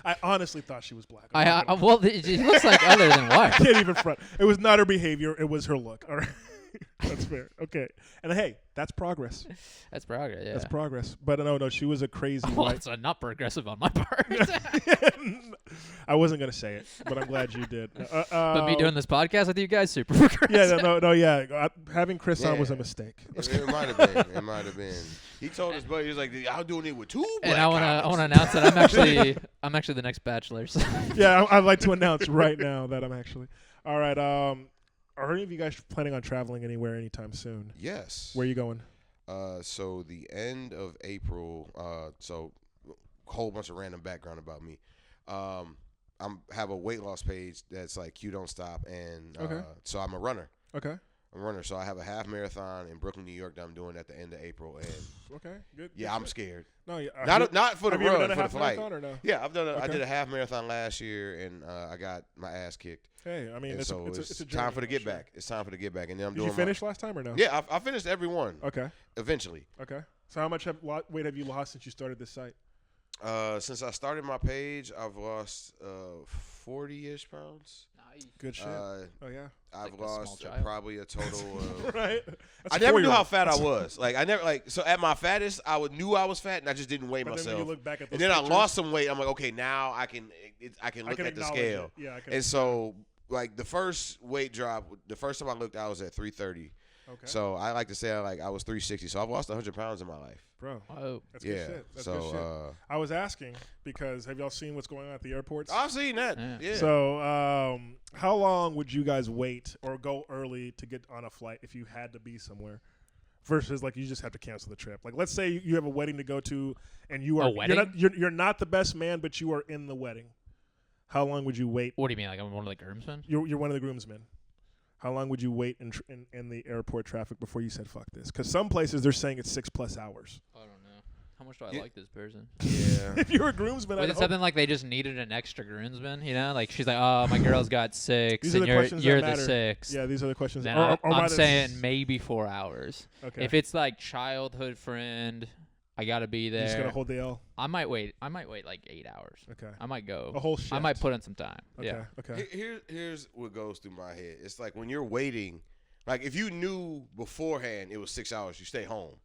Speaker 1: I honestly thought she was black.
Speaker 2: well, it looks like other than white.
Speaker 1: I can't even front. It was not her behavior. It was her look. All right. That's fair. Okay. And hey, that's progress.
Speaker 2: That's progress. Yeah.
Speaker 1: That's progress. But no, she was a crazy
Speaker 2: Well,
Speaker 1: white.
Speaker 2: that's not progressive on my part.
Speaker 1: I wasn't gonna say it, but I'm glad you did.
Speaker 2: But me doing this podcast with you guys, super progressive.
Speaker 1: Yeah. Having Chris on was a mistake.
Speaker 3: It might have been. It might have been. He told his buddy, he was like, "I'm doing it with 2 black
Speaker 2: And I want
Speaker 3: comics."
Speaker 2: to announce that I'm actually the next Bachelor. So.
Speaker 1: Yeah, I'd like to announce right now that I'm actually. All right. Are any of you guys planning on traveling anywhere anytime soon?
Speaker 3: Yes.
Speaker 1: Where are you going?
Speaker 3: So the end of April. So a whole bunch of random background about me. Have a weight loss page that's like Q Don't Stop, and so I'm a runner.
Speaker 1: Okay.
Speaker 3: I'm a runner, so I have a half marathon in Brooklyn, New York that I'm doing at the end of April, and
Speaker 1: Okay. Good.
Speaker 3: yeah, I'm scared.
Speaker 1: No,
Speaker 3: Not for the
Speaker 1: have you ever
Speaker 3: run,
Speaker 1: done a
Speaker 3: for the
Speaker 1: half
Speaker 3: flight.
Speaker 1: marathon or no?
Speaker 3: Yeah, I've done. I
Speaker 1: Okay.
Speaker 3: did a half marathon last year, and I got my ass kicked.
Speaker 1: Hey, I mean,
Speaker 3: And
Speaker 1: it's
Speaker 3: so
Speaker 1: a
Speaker 3: time
Speaker 1: journey,
Speaker 3: for the
Speaker 1: I'm
Speaker 3: get
Speaker 1: sure.
Speaker 3: back. It's time for the get back, and then I'm
Speaker 1: Did
Speaker 3: doing.
Speaker 1: you finish last time or no?
Speaker 3: Yeah, I finished every one.
Speaker 1: Okay.
Speaker 3: Eventually.
Speaker 1: Okay. So how much weight have you lost since you started this site?
Speaker 3: Since I started my page, I've lost 40-ish pounds.
Speaker 1: Good shit.
Speaker 3: Oh
Speaker 1: yeah.
Speaker 3: I've
Speaker 2: like a small
Speaker 3: lost
Speaker 2: child.
Speaker 3: probably a total of.
Speaker 1: Right.
Speaker 3: I never knew how fat I was. Like I never so at my fattest, knew I was fat, and I just didn't weigh
Speaker 1: But
Speaker 3: myself.
Speaker 1: then when you look back at those
Speaker 3: And then
Speaker 1: pictures,
Speaker 3: I lost some weight. I'm like, okay, now I can look at the
Speaker 1: acknowledge
Speaker 3: scale.
Speaker 1: it. Yeah, I can.
Speaker 3: And so like the first weight drop, the first time I looked, I was at 330.
Speaker 1: Okay.
Speaker 3: So I like to say I was 360. So I've lost 100 pounds in my life.
Speaker 1: Bro,
Speaker 2: Oh.
Speaker 1: that's good
Speaker 3: Yeah.
Speaker 1: shit. That's
Speaker 3: So
Speaker 1: good shit. I was asking because have y'all seen what's going on at the airports?
Speaker 3: I've seen that.
Speaker 2: Yeah.
Speaker 3: Yeah.
Speaker 1: So, how long would you guys wait or go early to get on a flight if you had to be somewhere? Versus like you just have to cancel the trip. Like let's say you have a wedding to go to and you are you're not the best man, but you are in the wedding. How long would you wait?
Speaker 2: What do you mean? Like I'm one of the groomsmen?
Speaker 1: You're one of the groomsmen. How long would you wait in the airport traffic before you said fuck this? Because some places they're saying it's 6+ hours.
Speaker 2: I don't know. How much do I
Speaker 3: Yeah.
Speaker 2: like this person?
Speaker 3: Yeah.
Speaker 1: If you're a groomsman,
Speaker 2: Was
Speaker 1: I'd
Speaker 2: it
Speaker 1: hope-
Speaker 2: something like they just needed an extra groomsman? You know, like she's like, oh, my girl's got 6,
Speaker 1: These are
Speaker 2: and
Speaker 1: the questions
Speaker 2: you're
Speaker 1: that
Speaker 2: the
Speaker 1: matter.
Speaker 2: 6.
Speaker 1: Yeah, these are the questions.
Speaker 2: Then
Speaker 1: or
Speaker 2: I'm
Speaker 1: rather-
Speaker 2: saying maybe 4 hours.
Speaker 1: Okay.
Speaker 2: If it's like childhood friend, I gotta be
Speaker 1: you're just
Speaker 2: there.
Speaker 1: gonna hold the L.
Speaker 2: I might wait like 8 hours.
Speaker 1: Okay.
Speaker 2: I might go.
Speaker 1: A whole shift.
Speaker 2: I might put in some time.
Speaker 1: Okay.
Speaker 2: Yeah.
Speaker 1: Okay.
Speaker 3: Here's what goes through my head. It's like when you're waiting, like if you knew beforehand it was 6 hours, you stay home.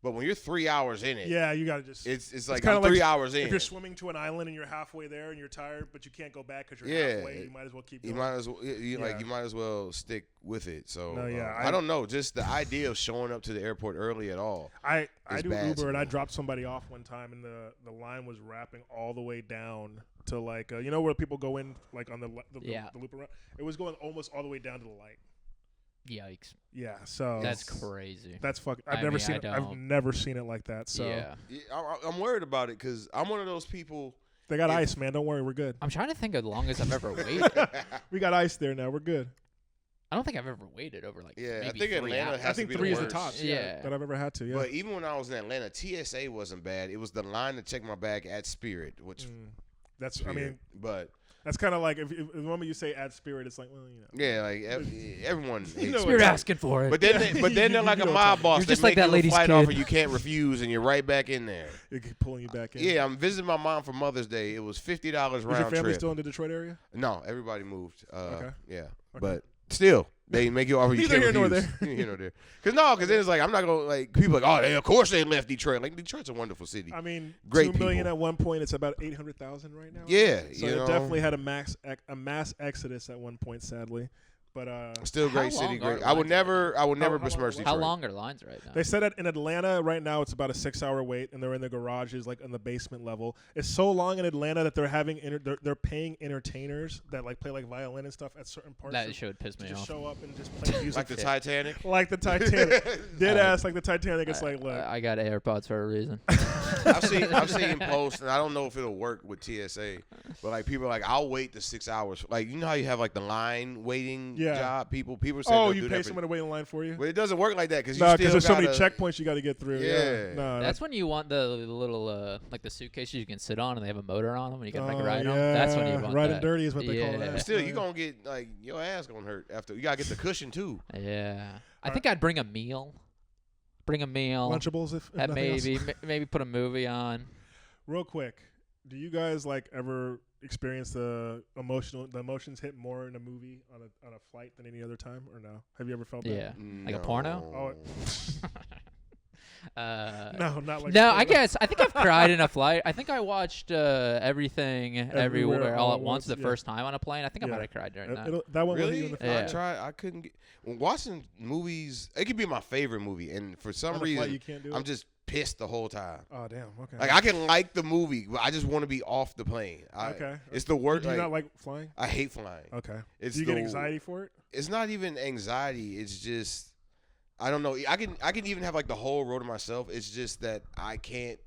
Speaker 3: But when you're 3 hours in it,
Speaker 1: Yeah, you gotta just.
Speaker 3: it's like
Speaker 1: kinda
Speaker 3: I'm
Speaker 1: like
Speaker 3: 3 hours in.
Speaker 1: If you're swimming to an island and you're halfway there and you're tired, but you can't go back because you're
Speaker 3: Yeah.
Speaker 1: halfway, you might as well keep
Speaker 3: You
Speaker 1: going.
Speaker 3: might as well, you
Speaker 1: Yeah.
Speaker 3: might as well stick with it. So
Speaker 1: No, yeah,
Speaker 3: I don't know, just the idea of showing up to the airport early at all.
Speaker 1: I
Speaker 3: It's
Speaker 1: do
Speaker 3: bad
Speaker 1: Uber and I
Speaker 3: sometimes.
Speaker 1: dropped somebody off one time and the line was wrapping all the way down to like you know where people go in like on the loop around. It was going almost all the way down to the light.
Speaker 2: Yikes.
Speaker 1: Yeah, so
Speaker 2: That's crazy.
Speaker 1: That's fucking.
Speaker 2: I
Speaker 1: I've
Speaker 2: mean,
Speaker 1: seen
Speaker 2: I
Speaker 1: it. I've
Speaker 2: don't.
Speaker 1: never seen it like that. So
Speaker 2: Yeah.
Speaker 3: Yeah, I'm worried about it because I'm one of those people.
Speaker 1: they got
Speaker 3: If-
Speaker 1: ice, man. Don't worry, we're good.
Speaker 2: I'm trying to think of the longest I've ever waited.
Speaker 1: We got ice there now. We're good.
Speaker 2: I don't think I've ever waited over like
Speaker 3: Yeah, I
Speaker 2: maybe
Speaker 3: think
Speaker 2: 3
Speaker 3: Atlanta
Speaker 2: hours.
Speaker 3: has
Speaker 1: I think
Speaker 3: to be
Speaker 1: 3 is the
Speaker 3: worst.
Speaker 1: tops.
Speaker 2: Yeah.
Speaker 1: that I've ever had to. Yeah.
Speaker 3: But even when I was in Atlanta, TSA wasn't bad. It was the line to check my bag at Spirit, which
Speaker 1: That's.
Speaker 3: Spirit,
Speaker 1: I mean,
Speaker 3: but
Speaker 1: that's kind of like if the moment you say add spirit, it's like well, you know.
Speaker 3: yeah, like everyone hates
Speaker 1: know
Speaker 2: You're
Speaker 1: what-
Speaker 2: asking for it.
Speaker 3: But then they're like
Speaker 1: You
Speaker 3: a
Speaker 1: know what
Speaker 3: mob
Speaker 1: I'm
Speaker 3: boss.
Speaker 2: You're
Speaker 3: They
Speaker 2: just like
Speaker 3: make
Speaker 2: that
Speaker 3: you a
Speaker 2: lady's
Speaker 3: flight
Speaker 2: kid.
Speaker 3: offer you can't refuse, and you're right back in there.
Speaker 1: They keep pulling you back in.
Speaker 3: Yeah, I'm visiting my mom for Mother's Day. It was $50 round
Speaker 1: Is your family
Speaker 3: trip.
Speaker 1: still in the Detroit area?
Speaker 3: No, everybody moved.
Speaker 1: Okay.
Speaker 3: Yeah,
Speaker 1: Okay.
Speaker 3: but still, they make you offer you
Speaker 1: Neither
Speaker 3: can't
Speaker 1: here nor
Speaker 3: refuse. Neither here nor there. Because then it's like I'm not gonna like people like of course they left Detroit. Like Detroit's a wonderful city.
Speaker 1: I mean,
Speaker 3: Great
Speaker 1: 2 million
Speaker 3: people.
Speaker 1: at one point. It's about 800,000 right now.
Speaker 3: Yeah,
Speaker 1: So
Speaker 3: you
Speaker 1: it
Speaker 3: know,
Speaker 1: definitely had a mass exodus at one point, sadly. But
Speaker 3: still a
Speaker 2: How
Speaker 3: great city.
Speaker 2: long
Speaker 3: Great.
Speaker 2: are
Speaker 3: I would
Speaker 2: lines
Speaker 3: never
Speaker 1: how
Speaker 3: besmirch
Speaker 1: long-
Speaker 3: Detroit.
Speaker 2: How long are lines right now?
Speaker 1: they said that in Atlanta right now it's about a 6-hour wait, and they're in the garages, like in the basement level. It's so long in Atlanta that they're having they're paying entertainers that like play like violin and stuff at certain parts.
Speaker 2: That
Speaker 1: of,
Speaker 2: should piss
Speaker 1: to
Speaker 2: me
Speaker 1: just
Speaker 2: off.
Speaker 1: show up and just play music.
Speaker 3: Like the Titanic.
Speaker 1: Like the Titanic. Dead ass like the Titanic. It's like, look.
Speaker 2: I got AirPods for a reason.
Speaker 3: I've seen posts, and I don't know if it'll work with TSA, but like people are like, I'll wait the 6 hours. Like you know how you have like the line waiting job. People say
Speaker 1: Oh,
Speaker 3: they'll
Speaker 1: you
Speaker 3: do
Speaker 1: pay
Speaker 3: that
Speaker 1: someone to wait in line for you?
Speaker 3: but it doesn't work like that because
Speaker 1: No,
Speaker 3: you
Speaker 1: because
Speaker 3: still
Speaker 1: there's so many
Speaker 3: gotta-
Speaker 1: checkpoints you got to get through.
Speaker 3: Yeah.
Speaker 1: No,
Speaker 2: That's when you want the little like the suitcases you can sit on and they have a motor on them and you can like
Speaker 1: Oh,
Speaker 2: ride on. That's when you
Speaker 1: yeah.
Speaker 2: want
Speaker 1: Right
Speaker 2: that.
Speaker 1: and dirty is what they call
Speaker 2: Yeah.
Speaker 1: that.
Speaker 3: Still, you gonna get like your ass gonna hurt after. You gotta get the cushion too.
Speaker 2: Yeah. I
Speaker 1: Alright.
Speaker 2: think I'd bring a meal. Bring a meal.
Speaker 1: Lunchables, if
Speaker 2: That
Speaker 1: nothing else.
Speaker 2: maybe put a movie on.
Speaker 1: Real quick, do you guys like ever experience the emotions hit more in a movie on a flight than any other time, or no? Have you ever felt that?
Speaker 2: Yeah. Like a porno?
Speaker 1: Oh. No, not like.
Speaker 2: No, I think I've cried in a flight. I think I watched Everything Everywhere All at Once the first time on a plane. I think I might have cried during that.
Speaker 1: That one
Speaker 3: really?
Speaker 1: was in the
Speaker 3: I tried. I couldn't get. When watching movies, it could be my favorite movie, and for some reason,
Speaker 1: you can't do
Speaker 3: I'm
Speaker 1: it?
Speaker 3: just pissed the whole time.
Speaker 1: Oh damn. Okay.
Speaker 3: Like I can like the movie, but I just want to be off the plane.
Speaker 1: Okay.
Speaker 3: It's the worst.
Speaker 1: Do you not like flying?
Speaker 3: I hate flying.
Speaker 1: Okay.
Speaker 3: It's
Speaker 1: Do you get anxiety for it?
Speaker 3: It's not even anxiety. It's just I don't know. I can even have like the whole row to myself. It's just that I can't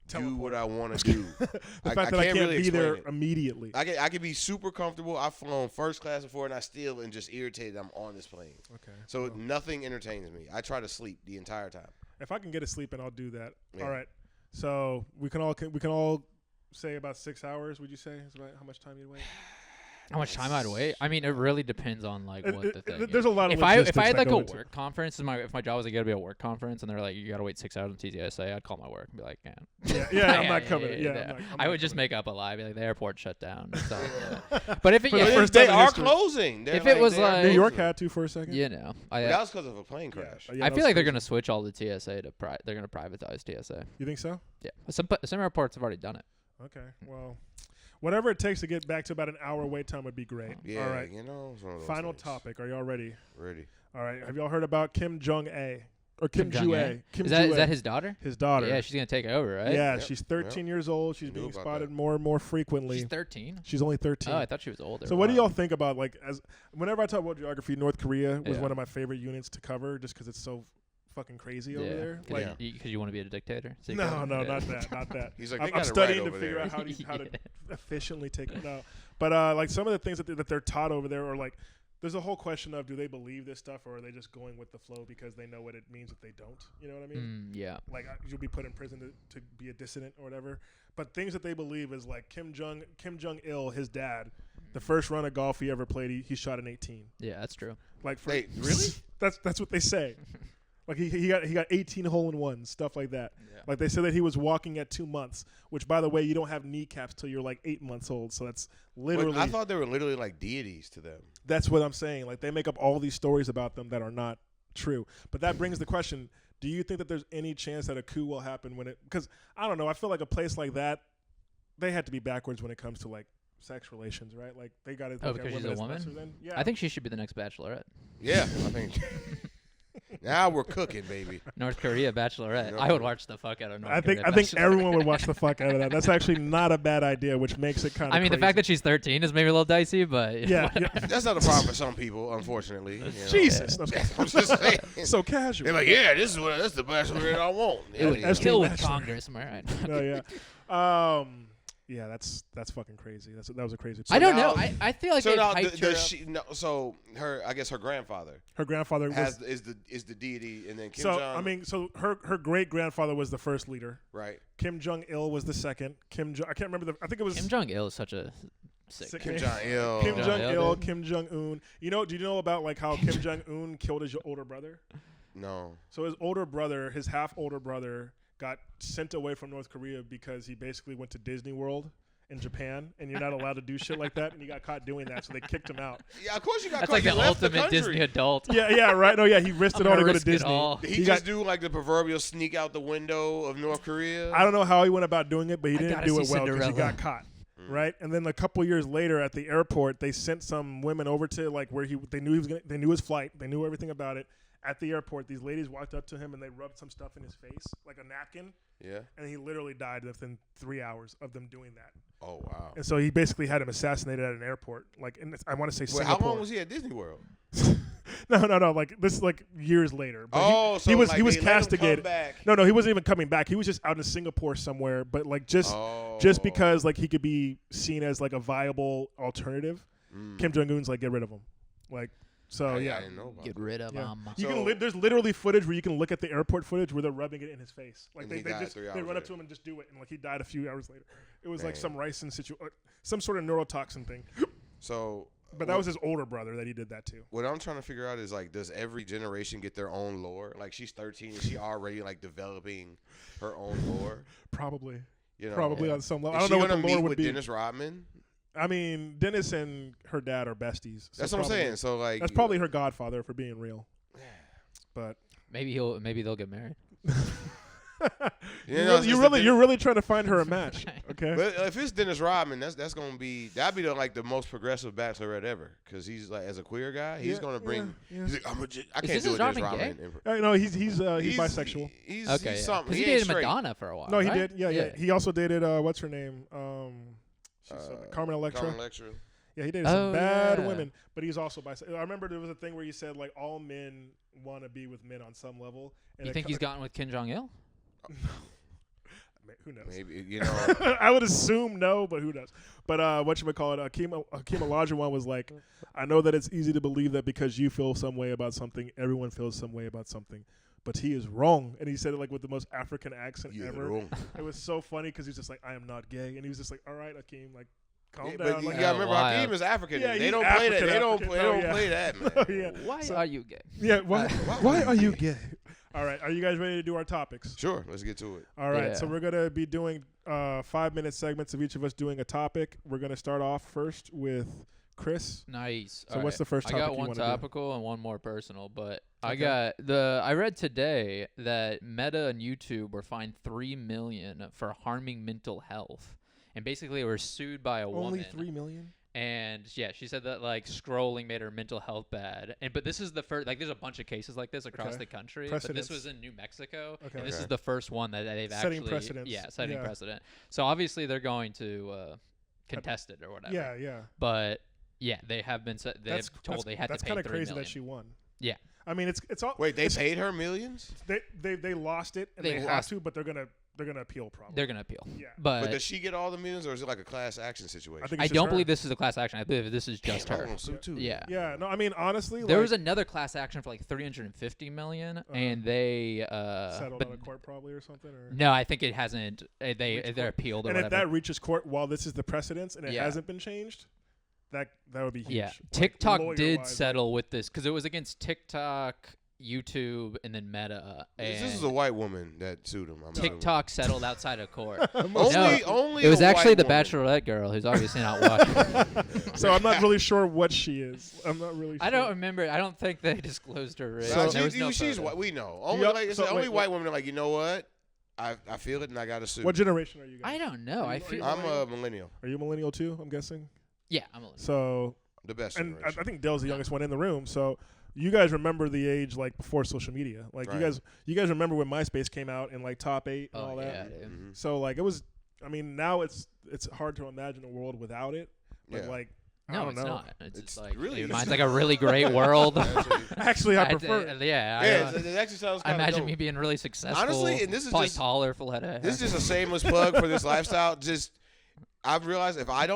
Speaker 3: do what I want to do.
Speaker 1: The fact that I can't
Speaker 3: really
Speaker 1: be there
Speaker 3: it.
Speaker 1: immediately.
Speaker 3: I can be super comfortable. I've flown first class before, and I still am just irritated I'm on this plane.
Speaker 1: Okay.
Speaker 3: So nothing entertains me. I try to sleep the entire time.
Speaker 1: If I can get to sleep, and I'll do that.
Speaker 3: Yeah.
Speaker 1: All right. So we can all say about 6 hours. Would you say is about how much time you'd wait?
Speaker 2: How much time I'd wait? I mean, it really depends on like what the thing.
Speaker 1: There's a lot of
Speaker 2: if I
Speaker 1: logistics
Speaker 2: had
Speaker 1: that
Speaker 2: like a
Speaker 1: go into it.
Speaker 2: work conference, if my job was like gotta be a work conference, and they're like you gotta wait 6 hours on TTSA, I'd call my work and be like,
Speaker 1: yeah, I'm not coming.
Speaker 2: I would just make up a lie, be like the airport shut down. And stuff like that. But if it,
Speaker 1: For the
Speaker 2: yeah,
Speaker 1: first
Speaker 3: They
Speaker 1: time in
Speaker 3: are
Speaker 1: history.
Speaker 3: closing.
Speaker 2: If it was like-
Speaker 1: New York had to for a second.
Speaker 2: you know,
Speaker 3: that was because of a plane crash.
Speaker 1: Yeah,
Speaker 2: I
Speaker 1: that
Speaker 2: feel
Speaker 1: was
Speaker 2: like they're
Speaker 1: crazy.
Speaker 2: gonna switch all the TSA to they're gonna privatize TSA.
Speaker 1: You think so?
Speaker 2: Yeah, some airports have already done it.
Speaker 1: Okay. Well, whatever it takes to get back to about an hour wait time would be great.
Speaker 3: Yeah,
Speaker 1: All right.
Speaker 3: you know. It's one of those
Speaker 1: Final
Speaker 3: things.
Speaker 1: topic. Are y'all ready?
Speaker 3: Ready.
Speaker 1: All right. Have y'all heard about Kim Jong-a or Kim
Speaker 2: Jong-un?
Speaker 1: Ju-ae? Kim
Speaker 2: Is that
Speaker 1: Ju-ae.
Speaker 2: his daughter?
Speaker 1: His daughter?
Speaker 2: Yeah, she's gonna take over, right?
Speaker 1: Yeah,
Speaker 3: Yep.
Speaker 1: she's 13 years old. She's
Speaker 3: I knew
Speaker 1: being
Speaker 3: about
Speaker 1: spotted
Speaker 3: that.
Speaker 1: more and more frequently.
Speaker 2: She's 13.
Speaker 1: She's only 13.
Speaker 2: Oh, I thought she was older.
Speaker 1: So what do
Speaker 2: Wow.
Speaker 1: y'all think about whenever I talk about geography, North Korea was
Speaker 2: Yeah.
Speaker 1: one of my favorite units to cover just because it's so fucking crazy over there.
Speaker 2: Because you want to be a dictator. So you
Speaker 1: No,
Speaker 2: go-
Speaker 1: no,
Speaker 2: yeah.
Speaker 1: not that, not that.
Speaker 3: He's like,
Speaker 1: I'm
Speaker 3: they got it
Speaker 1: studying
Speaker 3: right
Speaker 1: to
Speaker 3: over
Speaker 1: figure
Speaker 3: there.
Speaker 1: out how to
Speaker 2: Yeah.
Speaker 1: efficiently take it. No, but like some of the things that they're taught over there are like, there's a whole question of do they believe this stuff or are they just going with the flow because they know what it means if they don't? You know what I mean?
Speaker 2: Yeah.
Speaker 1: Like you'll be put in prison to be a dissident or whatever. But things that they believe is like Kim Jong-il, his dad, the first round of golf he ever played, he shot an 18.
Speaker 2: Yeah, that's true.
Speaker 1: Like for
Speaker 3: Wait, really?
Speaker 1: That's what they say. Like he got 18 hole-in-ones, stuff like that.
Speaker 2: Yeah.
Speaker 1: Like they said that he was walking at 2 months, which by the way, you don't have kneecaps till you're like 8 months old. So that's literally.
Speaker 3: I thought they were literally like deities to them.
Speaker 1: That's what I'm saying. Like they make up all these stories about them that are not true. But that brings the question: do you think that there's any chance that a coup will happen when it? Because I don't know. I feel like a place like that, they had to be backwards when it comes to like sex relations, right? Like they got to.
Speaker 2: Oh, because she's a woman?
Speaker 1: Yeah.
Speaker 2: I think she should be the next Bachelorette.
Speaker 3: Yeah, I think. Now we're cooking, baby.
Speaker 2: North Korea Bachelorette.
Speaker 3: Yep.
Speaker 2: I would watch the fuck out of North Korea.
Speaker 1: I think
Speaker 2: Bachelorette.
Speaker 1: everyone would watch the fuck out of that. That's actually not a bad idea, which makes it kind of.
Speaker 2: I mean, the fact that she's 13 is maybe a little dicey, but
Speaker 1: yeah,
Speaker 2: whatever.
Speaker 1: yeah.
Speaker 3: That's not a problem for some people, unfortunately. You know?
Speaker 1: Jesus,
Speaker 3: I'm just saying.
Speaker 1: so casual.
Speaker 3: They're like, yeah, that's the bachelorette I want.
Speaker 2: It would
Speaker 1: That's
Speaker 2: kill
Speaker 1: the
Speaker 2: with
Speaker 1: Bachelorette.
Speaker 2: Congress. Am I right?
Speaker 1: No, yeah. Yeah, that's fucking crazy. That was a crazy.
Speaker 2: I don't
Speaker 3: now-
Speaker 2: know. I feel like
Speaker 3: So
Speaker 2: they
Speaker 3: now,
Speaker 2: hyped her up.
Speaker 3: so her, I guess her grandfather
Speaker 1: Her grandfather was.
Speaker 3: is the deity, and then Kim
Speaker 1: So
Speaker 3: Jong.
Speaker 1: I mean, so her great grandfather was the first leader.
Speaker 3: right?
Speaker 1: Kim Jong-il was the second. I can't remember I think it was
Speaker 2: Kim Jong Il is such a sick.
Speaker 1: Sick
Speaker 3: Kim
Speaker 1: name.
Speaker 3: Jong Il.
Speaker 1: Kim
Speaker 2: Jong-il,
Speaker 1: Jong-il,
Speaker 2: dude.
Speaker 1: Kim Jong-un. Do you know about like how Kim Jong-un killed his older brother?
Speaker 3: No.
Speaker 1: So his older brother, his half older brother, got sent away from North Korea because he basically went to Disney World in Japan, and you're not allowed to do shit like that, and he got caught doing that, so they kicked him out.
Speaker 3: Yeah, of course you got.
Speaker 2: That's
Speaker 3: caught.
Speaker 2: like
Speaker 3: You
Speaker 2: the
Speaker 3: left
Speaker 2: ultimate
Speaker 3: country.
Speaker 2: Disney adult.
Speaker 1: Yeah, right. No, yeah, he risked
Speaker 2: I'm
Speaker 1: it all to
Speaker 2: gonna
Speaker 1: go to
Speaker 2: risk it
Speaker 1: Disney.
Speaker 2: all.
Speaker 3: Did he
Speaker 1: He
Speaker 3: just
Speaker 1: got-
Speaker 3: do like the proverbial sneak out the window of North Korea?
Speaker 1: I don't know how he went about doing it, but he
Speaker 2: I
Speaker 1: didn't
Speaker 2: gotta
Speaker 1: do it
Speaker 2: see
Speaker 1: well because he
Speaker 2: Cinderella.
Speaker 1: got caught. Right, and then a couple years later at the airport, they sent some women over to like where they knew they knew his flight, they knew everything about it. At the airport, these ladies walked up to him and they rubbed some stuff in his face, like a napkin,
Speaker 3: Yeah.
Speaker 1: and he literally died within 3 hours of them doing that.
Speaker 3: Oh wow.
Speaker 1: And so he basically had him assassinated at an airport, like I want to say
Speaker 3: Wait,
Speaker 1: Singapore.
Speaker 3: how long was he at Disney World?
Speaker 1: No, like this is like years later. But
Speaker 3: Oh, so
Speaker 1: he was
Speaker 3: like
Speaker 1: he was
Speaker 3: they let him come
Speaker 1: castigated.
Speaker 3: back.
Speaker 1: No, he wasn't even coming back. He was just out in Singapore somewhere, but like just because like he could be seen as like a viable alternative. Kim Jong Un's like get rid of him, like so yeah.
Speaker 3: I didn't know about
Speaker 2: Get
Speaker 3: that.
Speaker 2: rid of
Speaker 1: Yeah.
Speaker 2: him.
Speaker 1: You
Speaker 3: So-
Speaker 1: can there's literally footage where you can look at the airport footage where they're rubbing it in his face. Like
Speaker 3: And
Speaker 1: they
Speaker 3: he died
Speaker 1: just
Speaker 3: 3
Speaker 1: they
Speaker 3: hours
Speaker 1: run up
Speaker 3: later.
Speaker 1: to him and just do it, and like he died a few hours later. It was like
Speaker 3: Damn.
Speaker 1: some ricin some sort of neurotoxin thing.
Speaker 3: So,
Speaker 1: But that was his older brother that he did that to.
Speaker 3: what I'm trying to figure out is like, does every generation get their own lore? Like, she's 13, is she already like developing her own lore?
Speaker 1: Probably
Speaker 3: You know,
Speaker 1: on some level. I
Speaker 3: Is
Speaker 1: don't
Speaker 3: she
Speaker 1: know what the
Speaker 3: gonna
Speaker 1: lore
Speaker 3: meet
Speaker 1: would
Speaker 3: with
Speaker 1: be.
Speaker 3: Dennis Rodman?
Speaker 1: I mean, Dennis and her dad are besties. So
Speaker 3: That's what I'm saying. So like,
Speaker 1: that's probably her godfather, for being real. But
Speaker 2: Maybe they'll get married.
Speaker 1: you're really trying to find her a match, okay?
Speaker 3: But if it's Dennis Rodman, that'd be the most progressive bachelorette ever, because he's like, as a queer guy, he's gonna bring.
Speaker 1: Yeah.
Speaker 3: He's like, I can't
Speaker 2: Dennis
Speaker 3: do it, Dennis
Speaker 2: Rodman
Speaker 3: Rodman.
Speaker 1: No, he's bisexual.
Speaker 3: He's
Speaker 2: Okay,
Speaker 3: something.
Speaker 2: because he
Speaker 3: ain't
Speaker 2: dated
Speaker 3: straight.
Speaker 2: Madonna for a while.
Speaker 1: No, he
Speaker 2: right?
Speaker 1: did. Yeah. He also dated what's her name? Carmen Electra.
Speaker 3: Carmen Electra.
Speaker 1: Yeah, he dated some bad
Speaker 2: yeah.
Speaker 1: women, but he's also bisexual. I remember there was a thing where he said like all men want to be with men on some level. And
Speaker 2: You think he's gotten with Kim Jong-il?
Speaker 1: Who knows?
Speaker 3: Maybe
Speaker 1: I would assume no, but who knows? But whatchamacallit, Hakeem Olajuwon was like, I know that it's easy to believe that because you feel some way about something, everyone feels some way about something. But he is wrong. And he said it like with the most African accent ever.
Speaker 3: Wrong.
Speaker 1: It was so funny because he's just like, I am not gay. And he was just like, all right, Hakeem, like, calm down.
Speaker 3: But you
Speaker 1: Like,
Speaker 3: gotta remember,
Speaker 2: wild.
Speaker 3: Hakeem is African.
Speaker 1: Yeah,
Speaker 3: They
Speaker 1: he's
Speaker 3: don't play that.
Speaker 1: African,
Speaker 3: They don't
Speaker 1: African.
Speaker 3: play that, man.
Speaker 1: yeah.
Speaker 2: Why
Speaker 1: So-
Speaker 2: are you gay?
Speaker 1: Yeah, why are you gay? All right, are you guys ready to do our topics?
Speaker 3: Sure, let's get to it.
Speaker 1: All right,
Speaker 2: Yeah.
Speaker 1: so we're going to be doing 5-minute segments of each of us doing a topic. We're going to start off first with Chris.
Speaker 2: Nice.
Speaker 1: So what's the first topic
Speaker 2: I got
Speaker 1: you
Speaker 2: one
Speaker 1: wanna do?
Speaker 2: topical and one more personal, but
Speaker 1: Okay.
Speaker 2: I read today that Meta and YouTube were fined $3 million for harming mental health, and basically were sued by a
Speaker 1: Only
Speaker 2: woman.
Speaker 1: $3 million?
Speaker 2: And yeah, she said that like scrolling made her mental health bad. But this is the first. Like, there's a bunch of cases like this across
Speaker 1: Okay.
Speaker 2: the country.
Speaker 1: Precedents.
Speaker 2: But this was in New Mexico,
Speaker 1: Okay.
Speaker 2: and this
Speaker 3: Okay.
Speaker 2: is the first one that they've
Speaker 1: Setting
Speaker 2: actually
Speaker 1: precedents.
Speaker 2: setting
Speaker 1: Yeah.
Speaker 2: precedent. So obviously they're going to contest it or whatever.
Speaker 1: Yeah.
Speaker 2: But yeah, they have been they have told they had to
Speaker 1: That's
Speaker 2: pay
Speaker 1: kind of
Speaker 2: $3
Speaker 1: crazy
Speaker 2: million.
Speaker 1: that she won.
Speaker 2: Yeah.
Speaker 1: I mean, it's all.
Speaker 3: Wait, they paid her millions?
Speaker 1: They lost it, and
Speaker 2: They
Speaker 1: they have
Speaker 2: lost-
Speaker 1: to, but they're gonna appeal probably.
Speaker 2: They're gonna appeal.
Speaker 1: Yeah.
Speaker 3: But does she get all the millions, or is it like a class action situation?
Speaker 1: I think
Speaker 2: I
Speaker 1: it's just
Speaker 2: don't
Speaker 1: her.
Speaker 2: believe this is a class action. I believe this is just
Speaker 3: Damn, I
Speaker 2: her.
Speaker 3: wanna sue too.
Speaker 2: Yeah.
Speaker 1: Yeah. No, I mean honestly,
Speaker 2: There
Speaker 1: like,
Speaker 2: was another class action for like $350 million, and they
Speaker 1: settled
Speaker 2: but
Speaker 1: out of court probably or something. Or
Speaker 2: no, I think it hasn't.
Speaker 1: Reached
Speaker 2: They're
Speaker 1: court.
Speaker 2: appealed or
Speaker 1: and if
Speaker 2: whatever.
Speaker 1: that reaches court while this is the precedence and it
Speaker 2: Yeah.
Speaker 1: hasn't been changed, that would be huge.
Speaker 2: Yeah,
Speaker 1: Like,
Speaker 2: TikTok did
Speaker 1: lawyer-wise,
Speaker 2: settle with this because it was against TikTok, YouTube, and then Meta.
Speaker 3: This
Speaker 2: And
Speaker 3: is a white woman that sued him. I'm assuming.
Speaker 2: TikTok settled outside of court.
Speaker 3: Only
Speaker 2: It was
Speaker 3: a
Speaker 2: actually
Speaker 3: white
Speaker 2: the
Speaker 3: woman.
Speaker 2: Bachelorette girl who's obviously not watching.
Speaker 1: So I'm not really sure what she is. I'm not really sure.
Speaker 2: I don't remember. I don't think they disclosed her race.
Speaker 3: Nah,
Speaker 2: There was no
Speaker 3: she's
Speaker 2: photo.
Speaker 3: white. We know. Only
Speaker 1: Yep,
Speaker 3: like I
Speaker 1: so
Speaker 3: said, only
Speaker 1: wait,
Speaker 3: white women are like, you know what? I feel it and I got to sue.
Speaker 1: What generation are you guys?
Speaker 2: I don't know.
Speaker 1: Are
Speaker 2: I
Speaker 1: you-
Speaker 2: feel.
Speaker 3: I'm a millennial,
Speaker 1: Are you a millennial too? I'm guessing.
Speaker 2: Yeah, I'm a little.
Speaker 1: So,
Speaker 3: the best
Speaker 1: and I
Speaker 3: generation.
Speaker 1: think Dell's the youngest one in the room. So, you guys remember the age like before social media? Like
Speaker 3: Right.
Speaker 1: you guys remember when MySpace came out and like top 8 and all that.
Speaker 2: yeah, dude.
Speaker 3: Mhm.
Speaker 1: So like it was. I mean, now it's hard to imagine a world without it. But
Speaker 3: Yeah.
Speaker 1: like, I
Speaker 2: No,
Speaker 1: don't
Speaker 2: it's
Speaker 1: know.
Speaker 2: not. It's
Speaker 3: It's
Speaker 2: like
Speaker 3: really-
Speaker 2: mine's like a really great world.
Speaker 1: Actually, I prefer it.
Speaker 2: Yeah,
Speaker 3: Yeah, it actually sounds
Speaker 2: I
Speaker 3: kind of
Speaker 2: imagine me being really successful.
Speaker 3: Honestly, and this is
Speaker 2: probably
Speaker 3: just-
Speaker 2: taller, full head of hair.
Speaker 3: This is just a shameless plug for this lifestyle. Just I've realized if I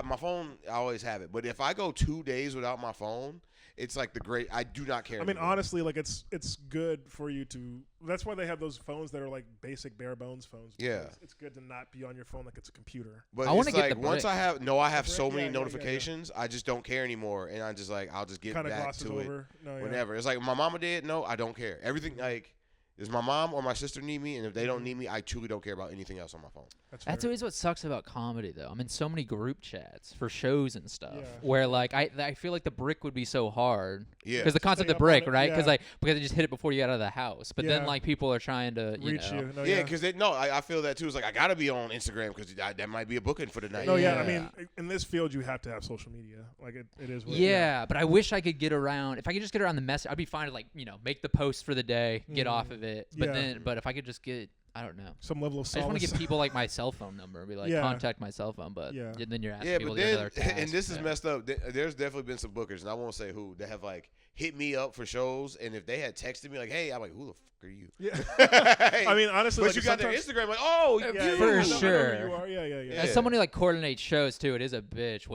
Speaker 3: my phone, I always have it. But if I go 2 days without my phone, it's like I do not care.
Speaker 1: I mean,
Speaker 3: anymore.
Speaker 1: honestly, like it's good for you to. That's why they have those phones that are like basic bare bones phones.
Speaker 3: Yeah.
Speaker 1: because it's good to not be on your phone like it's a computer.
Speaker 3: But
Speaker 2: I wanna
Speaker 3: it's
Speaker 2: get
Speaker 3: like
Speaker 2: the
Speaker 3: once
Speaker 2: brick.
Speaker 3: I have so
Speaker 1: Yeah,
Speaker 3: many
Speaker 1: yeah, yeah.
Speaker 3: notifications, I just don't care anymore, and I'm just like I'll just get
Speaker 1: Kind of
Speaker 3: back
Speaker 1: glosses
Speaker 3: to it
Speaker 1: over. No, yeah.
Speaker 3: whenever. It's like my mama did. No, I don't care. Everything like. Does my mom or my sister need me? And if they don't need me, I truly don't care about anything else on my phone.
Speaker 1: That's
Speaker 2: That's
Speaker 1: fair.
Speaker 2: always what sucks about comedy, though. I'm in so many group chats for shows and stuff,
Speaker 1: Yeah.
Speaker 2: where like I feel like the brick would be so hard.
Speaker 3: Yeah.
Speaker 2: Because the concept
Speaker 1: Stay
Speaker 2: of
Speaker 1: up on
Speaker 2: brick,
Speaker 1: it,
Speaker 2: right?
Speaker 1: yeah.
Speaker 2: Because you just hit it before you get out of the house. But then
Speaker 1: Yeah.
Speaker 2: like people are trying to
Speaker 1: reach
Speaker 2: know.
Speaker 1: you. No,
Speaker 3: Yeah, because I feel that too. It's like I gotta be on Instagram because that might be a booking for the night.
Speaker 1: No, yeah. I
Speaker 2: Yeah.
Speaker 1: mean, in this field, you have to have social media. Like it is. What
Speaker 2: Yeah, but I wish I could get around. If I could just get around the message, I'd be fine to like make the post for the day, get off of it. But
Speaker 1: Yeah.
Speaker 2: But if I could just get, I don't know.
Speaker 1: Some level of
Speaker 2: I just want
Speaker 1: solace.
Speaker 2: to give people like my cell phone number and be like,
Speaker 1: Yeah.
Speaker 2: contact my cell phone. But
Speaker 1: Yeah.
Speaker 2: then you're asking
Speaker 3: Yeah,
Speaker 2: people
Speaker 3: but
Speaker 2: to do
Speaker 3: then
Speaker 2: another task.
Speaker 3: and this is
Speaker 2: Yeah.
Speaker 3: messed up. There's definitely been some bookers, and I won't say who, that have like hit me up for shows, and if they had texted me like, "Hey," I'm like, "Who the fuck are you?"
Speaker 1: Yeah.
Speaker 3: Hey,
Speaker 1: I mean, honestly,
Speaker 3: but
Speaker 1: like
Speaker 3: you got their
Speaker 1: sometimes-
Speaker 3: Instagram like, "Oh,
Speaker 2: Yeah,
Speaker 3: you."
Speaker 1: Yeah,
Speaker 2: For
Speaker 1: I know who
Speaker 2: sure.
Speaker 1: you are. Yeah.
Speaker 2: As someone who like coordinates shows too, it is a bitch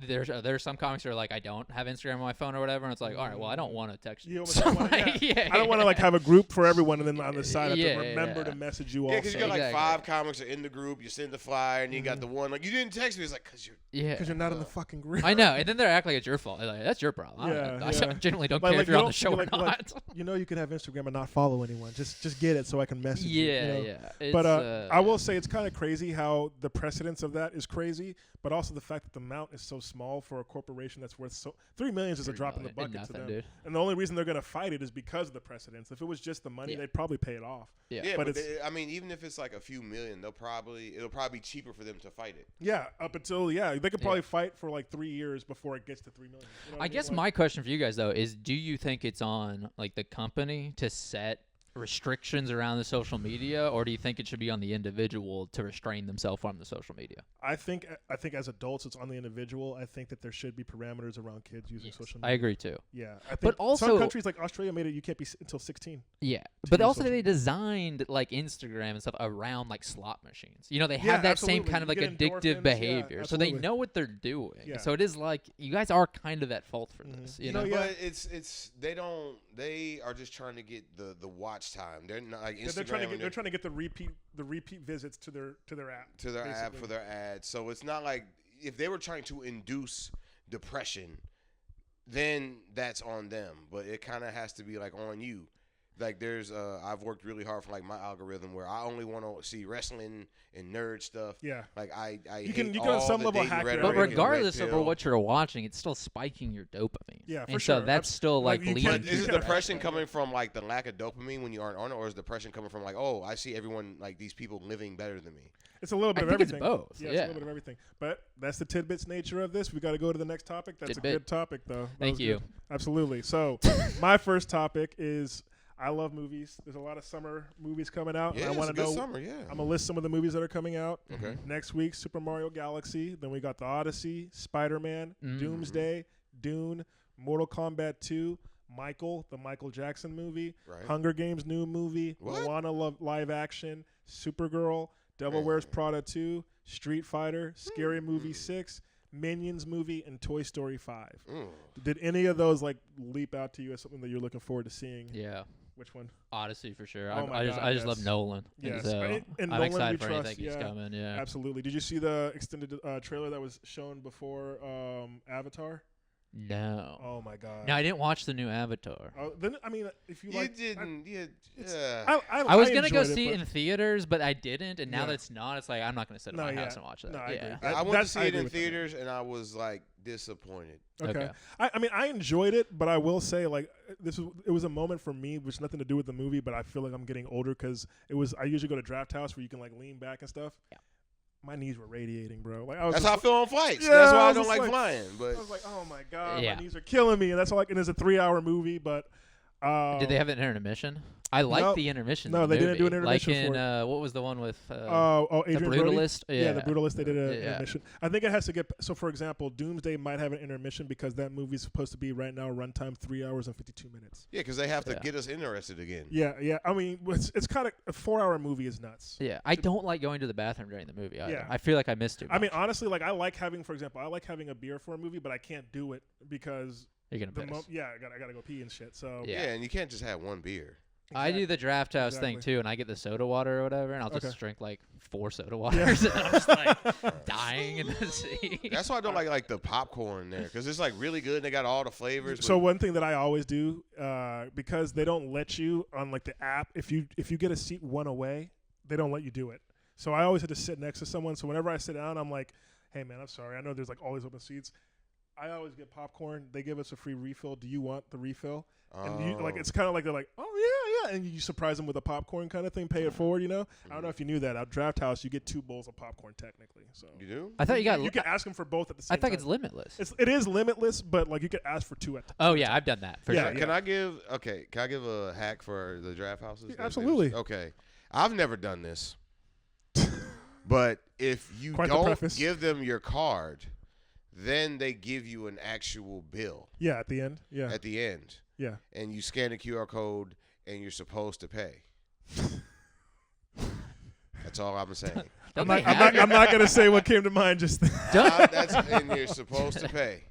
Speaker 2: because there's some comics who are like I don't have Instagram on my phone or whatever, and it's like all right, well I don't want to text
Speaker 1: You
Speaker 2: you.
Speaker 1: almost
Speaker 2: So,
Speaker 1: don't wanna-
Speaker 2: like,
Speaker 1: I don't want to like have a group for everyone, and then on the side I have
Speaker 2: Yeah,
Speaker 1: to remember
Speaker 2: yeah.
Speaker 1: to message you all.
Speaker 3: Yeah, because you got like
Speaker 2: Exactly.
Speaker 3: 5 comics are in the group. You send the flyer, and you got the one like you didn't text me. It's like because you're.
Speaker 2: yeah.
Speaker 1: because you're not in the fucking group.
Speaker 2: I know, and then they act like it's your fault. Like, that's your problem. I
Speaker 1: Yeah,
Speaker 2: don't know. I
Speaker 1: yeah.
Speaker 2: genuinely don't
Speaker 1: Like-
Speaker 2: care
Speaker 1: like,
Speaker 2: if you're
Speaker 1: you
Speaker 2: on the show
Speaker 1: don't-
Speaker 2: or
Speaker 1: like-
Speaker 2: not.
Speaker 1: You know, you can have Instagram and not follow anyone. Just get it so I can message you.
Speaker 2: Yeah,
Speaker 1: You know?
Speaker 2: yeah. It's,
Speaker 1: But I will say it's kind of crazy how the precedence of that is crazy, but also the fact that the amount is so small for a corporation that's worth $3 million is a drop in the bucket
Speaker 2: nothing,
Speaker 1: to them.
Speaker 2: dude.
Speaker 1: And the only reason they're going to fight it is because of the precedence. If it was just the money, they'd probably pay it off.
Speaker 2: Yeah,
Speaker 3: but I mean, even if it's like a few million, it'll probably be cheaper for them to fight it.
Speaker 1: Yeah, up until they could probably fight for like 3 years before it gets to $3 million. You know what
Speaker 2: I guess
Speaker 1: mean?
Speaker 2: my question for you guys though is, do you think it's on like the company to set restrictions around the social media, or do you think it should be on the individual to restrain themselves from the social media?
Speaker 1: I think as adults, it's on the individual. I think that there should be parameters around kids using social media.
Speaker 2: I agree too.
Speaker 1: Yeah, I think
Speaker 2: But also,
Speaker 1: some countries like Australia made it you can't be until 16.
Speaker 2: Yeah,
Speaker 1: to
Speaker 2: but
Speaker 1: use
Speaker 2: also
Speaker 1: social
Speaker 2: they designed like Instagram and stuff around like slot machines. You know, they have that same
Speaker 1: absolutely.
Speaker 2: kind of
Speaker 1: You
Speaker 2: like
Speaker 1: get
Speaker 2: addictive
Speaker 1: endorphins,
Speaker 2: behavior, so they
Speaker 1: absolutely.
Speaker 2: know what they're doing.
Speaker 1: Yeah.
Speaker 2: So it is like you guys are kind of at fault for this. You know,
Speaker 3: But they are just trying to get the watch time. They're not like Instagram.
Speaker 1: They're trying to get the repeat visits to their app.
Speaker 3: To their app
Speaker 1: basically.
Speaker 3: for their ads. So it's not like if they were trying to induce depression, then that's on them. But it kind of has to be like on you. Like there's I've worked really hard for like my algorithm where I only want to see wrestling and nerd stuff.
Speaker 1: Yeah.
Speaker 3: Like I
Speaker 1: You
Speaker 3: hate
Speaker 1: can on
Speaker 3: all
Speaker 1: some
Speaker 3: the
Speaker 1: level
Speaker 3: dating
Speaker 1: hack your
Speaker 3: rhetoric
Speaker 2: but
Speaker 1: algorithm.
Speaker 3: and red
Speaker 2: regardless of
Speaker 3: pill.
Speaker 2: what you're watching, it's still spiking your dopamine.
Speaker 1: Yeah, for
Speaker 2: and
Speaker 1: sure.
Speaker 2: so that's still like
Speaker 1: you
Speaker 2: leading.
Speaker 1: can't-
Speaker 3: Is
Speaker 1: you
Speaker 3: it depression coming from like the lack of dopamine when you aren't on it, or is depression coming from like, oh, I see everyone like these people living better than me?
Speaker 1: It's a little bit
Speaker 2: I
Speaker 1: of
Speaker 2: think it's
Speaker 1: everything.
Speaker 2: both,
Speaker 1: Yeah, it's a
Speaker 2: yeah.
Speaker 1: little bit of everything. But that's the tidbits nature of this. We got to go to the next topic. That's
Speaker 2: Tidbit.
Speaker 1: a good topic, though. That
Speaker 2: Thank
Speaker 1: was
Speaker 2: you.
Speaker 1: good. Absolutely. So my first topic is I love movies. There's a lot of summer movies coming out.
Speaker 3: Yeah,
Speaker 1: and I
Speaker 3: it's
Speaker 1: want
Speaker 3: a
Speaker 1: to
Speaker 3: good
Speaker 1: know.
Speaker 3: summer. Yeah.
Speaker 1: I'm gonna list some of the movies that are coming out.
Speaker 3: Okay.
Speaker 1: Next week, Super Mario Galaxy. Then we got The Odyssey, Spider-Man, Doomsday, Dune, Mortal Kombat 2, Michael, the Michael Jackson movie,
Speaker 3: Right.
Speaker 1: Hunger Games new movie,
Speaker 3: What?
Speaker 1: Moana live action, Supergirl, Devil Wears Prada 2, Street Fighter, Scary Movie 6, Minions movie, and Toy Story 5. Did any of those like leap out to you as something that you're looking forward to seeing?
Speaker 2: Yeah,
Speaker 1: Which one?
Speaker 2: Odyssey for sure.
Speaker 1: Oh my
Speaker 2: I just
Speaker 1: God,
Speaker 2: love
Speaker 1: yes.
Speaker 2: Nolan.
Speaker 1: Yes.
Speaker 2: And so
Speaker 1: And
Speaker 2: I'm
Speaker 1: Nolan
Speaker 2: excited
Speaker 1: we
Speaker 2: for anything
Speaker 1: trust,
Speaker 2: he's
Speaker 1: yeah.
Speaker 2: coming. Yeah.
Speaker 1: Absolutely. Did you see the extended trailer that was shown before Avatar?
Speaker 2: No.
Speaker 1: Oh my God.
Speaker 2: No, I didn't watch the new Avatar.
Speaker 1: Then I mean, if you
Speaker 3: You
Speaker 1: like,
Speaker 3: didn't.
Speaker 2: I was gonna go
Speaker 1: enjoyed
Speaker 2: see it
Speaker 1: but-
Speaker 2: in theaters, but I didn't. And now
Speaker 1: Yeah.
Speaker 2: that it's not, it's like I'm not gonna sit in
Speaker 1: No,
Speaker 2: my
Speaker 1: yeah.
Speaker 2: house and watch that.
Speaker 1: No, I agree.
Speaker 2: yeah.
Speaker 3: I went to
Speaker 1: That's-
Speaker 3: see
Speaker 1: I
Speaker 3: it
Speaker 1: agree
Speaker 3: in
Speaker 1: with that.
Speaker 3: theaters, and I was like disappointed.
Speaker 1: Okay.
Speaker 2: Okay.
Speaker 1: I mean, I enjoyed it, but I will say, like, it was a moment for me, which nothing to do with the movie, but I feel like I'm getting older because I usually go to Draft House where you can like lean back and stuff.
Speaker 2: Yeah.
Speaker 1: My knees were radiating, bro. Like I was
Speaker 3: That's
Speaker 1: just
Speaker 3: how I feel on flights.
Speaker 1: Yeah,
Speaker 3: That's why
Speaker 1: I
Speaker 3: I
Speaker 1: was
Speaker 3: don't
Speaker 1: just
Speaker 3: like
Speaker 1: like-
Speaker 3: flying. But
Speaker 1: I was like, oh my God,
Speaker 2: Yeah.
Speaker 1: my knees are killing me, and that's all like, and it's a 3-hour movie, but
Speaker 2: Did they have an intermission? I liked
Speaker 1: No.
Speaker 2: the intermission.
Speaker 1: No,
Speaker 2: in the
Speaker 1: they didn't do an
Speaker 2: movie.
Speaker 1: intermission
Speaker 2: Like in
Speaker 1: for
Speaker 2: what was the one with
Speaker 1: the
Speaker 2: the
Speaker 1: Adrian Brody?
Speaker 2: Brutalist?
Speaker 1: Yeah, the Brutalist. They did an
Speaker 2: Yeah.
Speaker 1: intermission. I think it has to get. So, for example, Doomsday might have an intermission because that movie's supposed to be right now runtime 3 hours and 52 minutes.
Speaker 3: yeah, because they have to
Speaker 2: Yeah.
Speaker 3: get us interested again.
Speaker 1: Yeah. I mean, it's kind of a 4-hour movie is nuts.
Speaker 2: Yeah, I don't like going to the bathroom during the movie either.
Speaker 1: Yeah.
Speaker 2: I feel like I missed too much.
Speaker 1: I mean, honestly, like I like having, for example, I like having a beer for a movie, but I can't do it because
Speaker 2: you're gonna piss.
Speaker 1: I gotta go pee and shit. So
Speaker 2: Yeah.
Speaker 3: Yeah, and you can't just have one beer.
Speaker 2: I do the draft house thing
Speaker 1: Exactly.
Speaker 2: too, and I get the soda water or whatever, and I'll
Speaker 1: Okay.
Speaker 2: just drink like 4 soda waters, and I'm just like dying in the seat.
Speaker 3: That's why I don't like the popcorn there, because it's like really good and they got all the flavors.
Speaker 1: So
Speaker 3: but
Speaker 1: one thing that I always do, because they don't let you on like the app, if you get a seat one away, they don't let you do it. So I always have to sit next to someone. So whenever I sit down, I'm like, hey man, I'm sorry. I know there's like all these open seats. I always get popcorn. They give us a free refill. Do you want the refill? And you, like it's kind of like they're like, oh yeah, and you surprise them with a popcorn kind of thing. Pay it forward, you know. I don't know if you knew that. At Draft House, you get 2 bowls of popcorn technically. So
Speaker 3: You do?
Speaker 2: I thought you got.
Speaker 1: you can ask them for both at the
Speaker 2: I
Speaker 1: same
Speaker 2: thought
Speaker 1: time.
Speaker 2: it's limitless.
Speaker 1: It is limitless, but like you could ask for 2 at.
Speaker 2: Oh yeah, I've done that for
Speaker 1: Yeah,
Speaker 2: sure.
Speaker 3: Can I give a hack for the draft houses?
Speaker 1: Absolutely.
Speaker 3: Okay. I've never done this. But if you
Speaker 1: Quite the
Speaker 3: don't
Speaker 1: preface.
Speaker 3: give them your card, then they give you an actual bill
Speaker 1: Yeah, at the end. Yeah,
Speaker 3: at the end.
Speaker 1: yeah.
Speaker 3: And you scan the QR code and you're supposed to pay. That's all I'm saying.
Speaker 2: Don't
Speaker 1: I'm not gonna say what came to mind just then.
Speaker 3: And you're supposed to pay.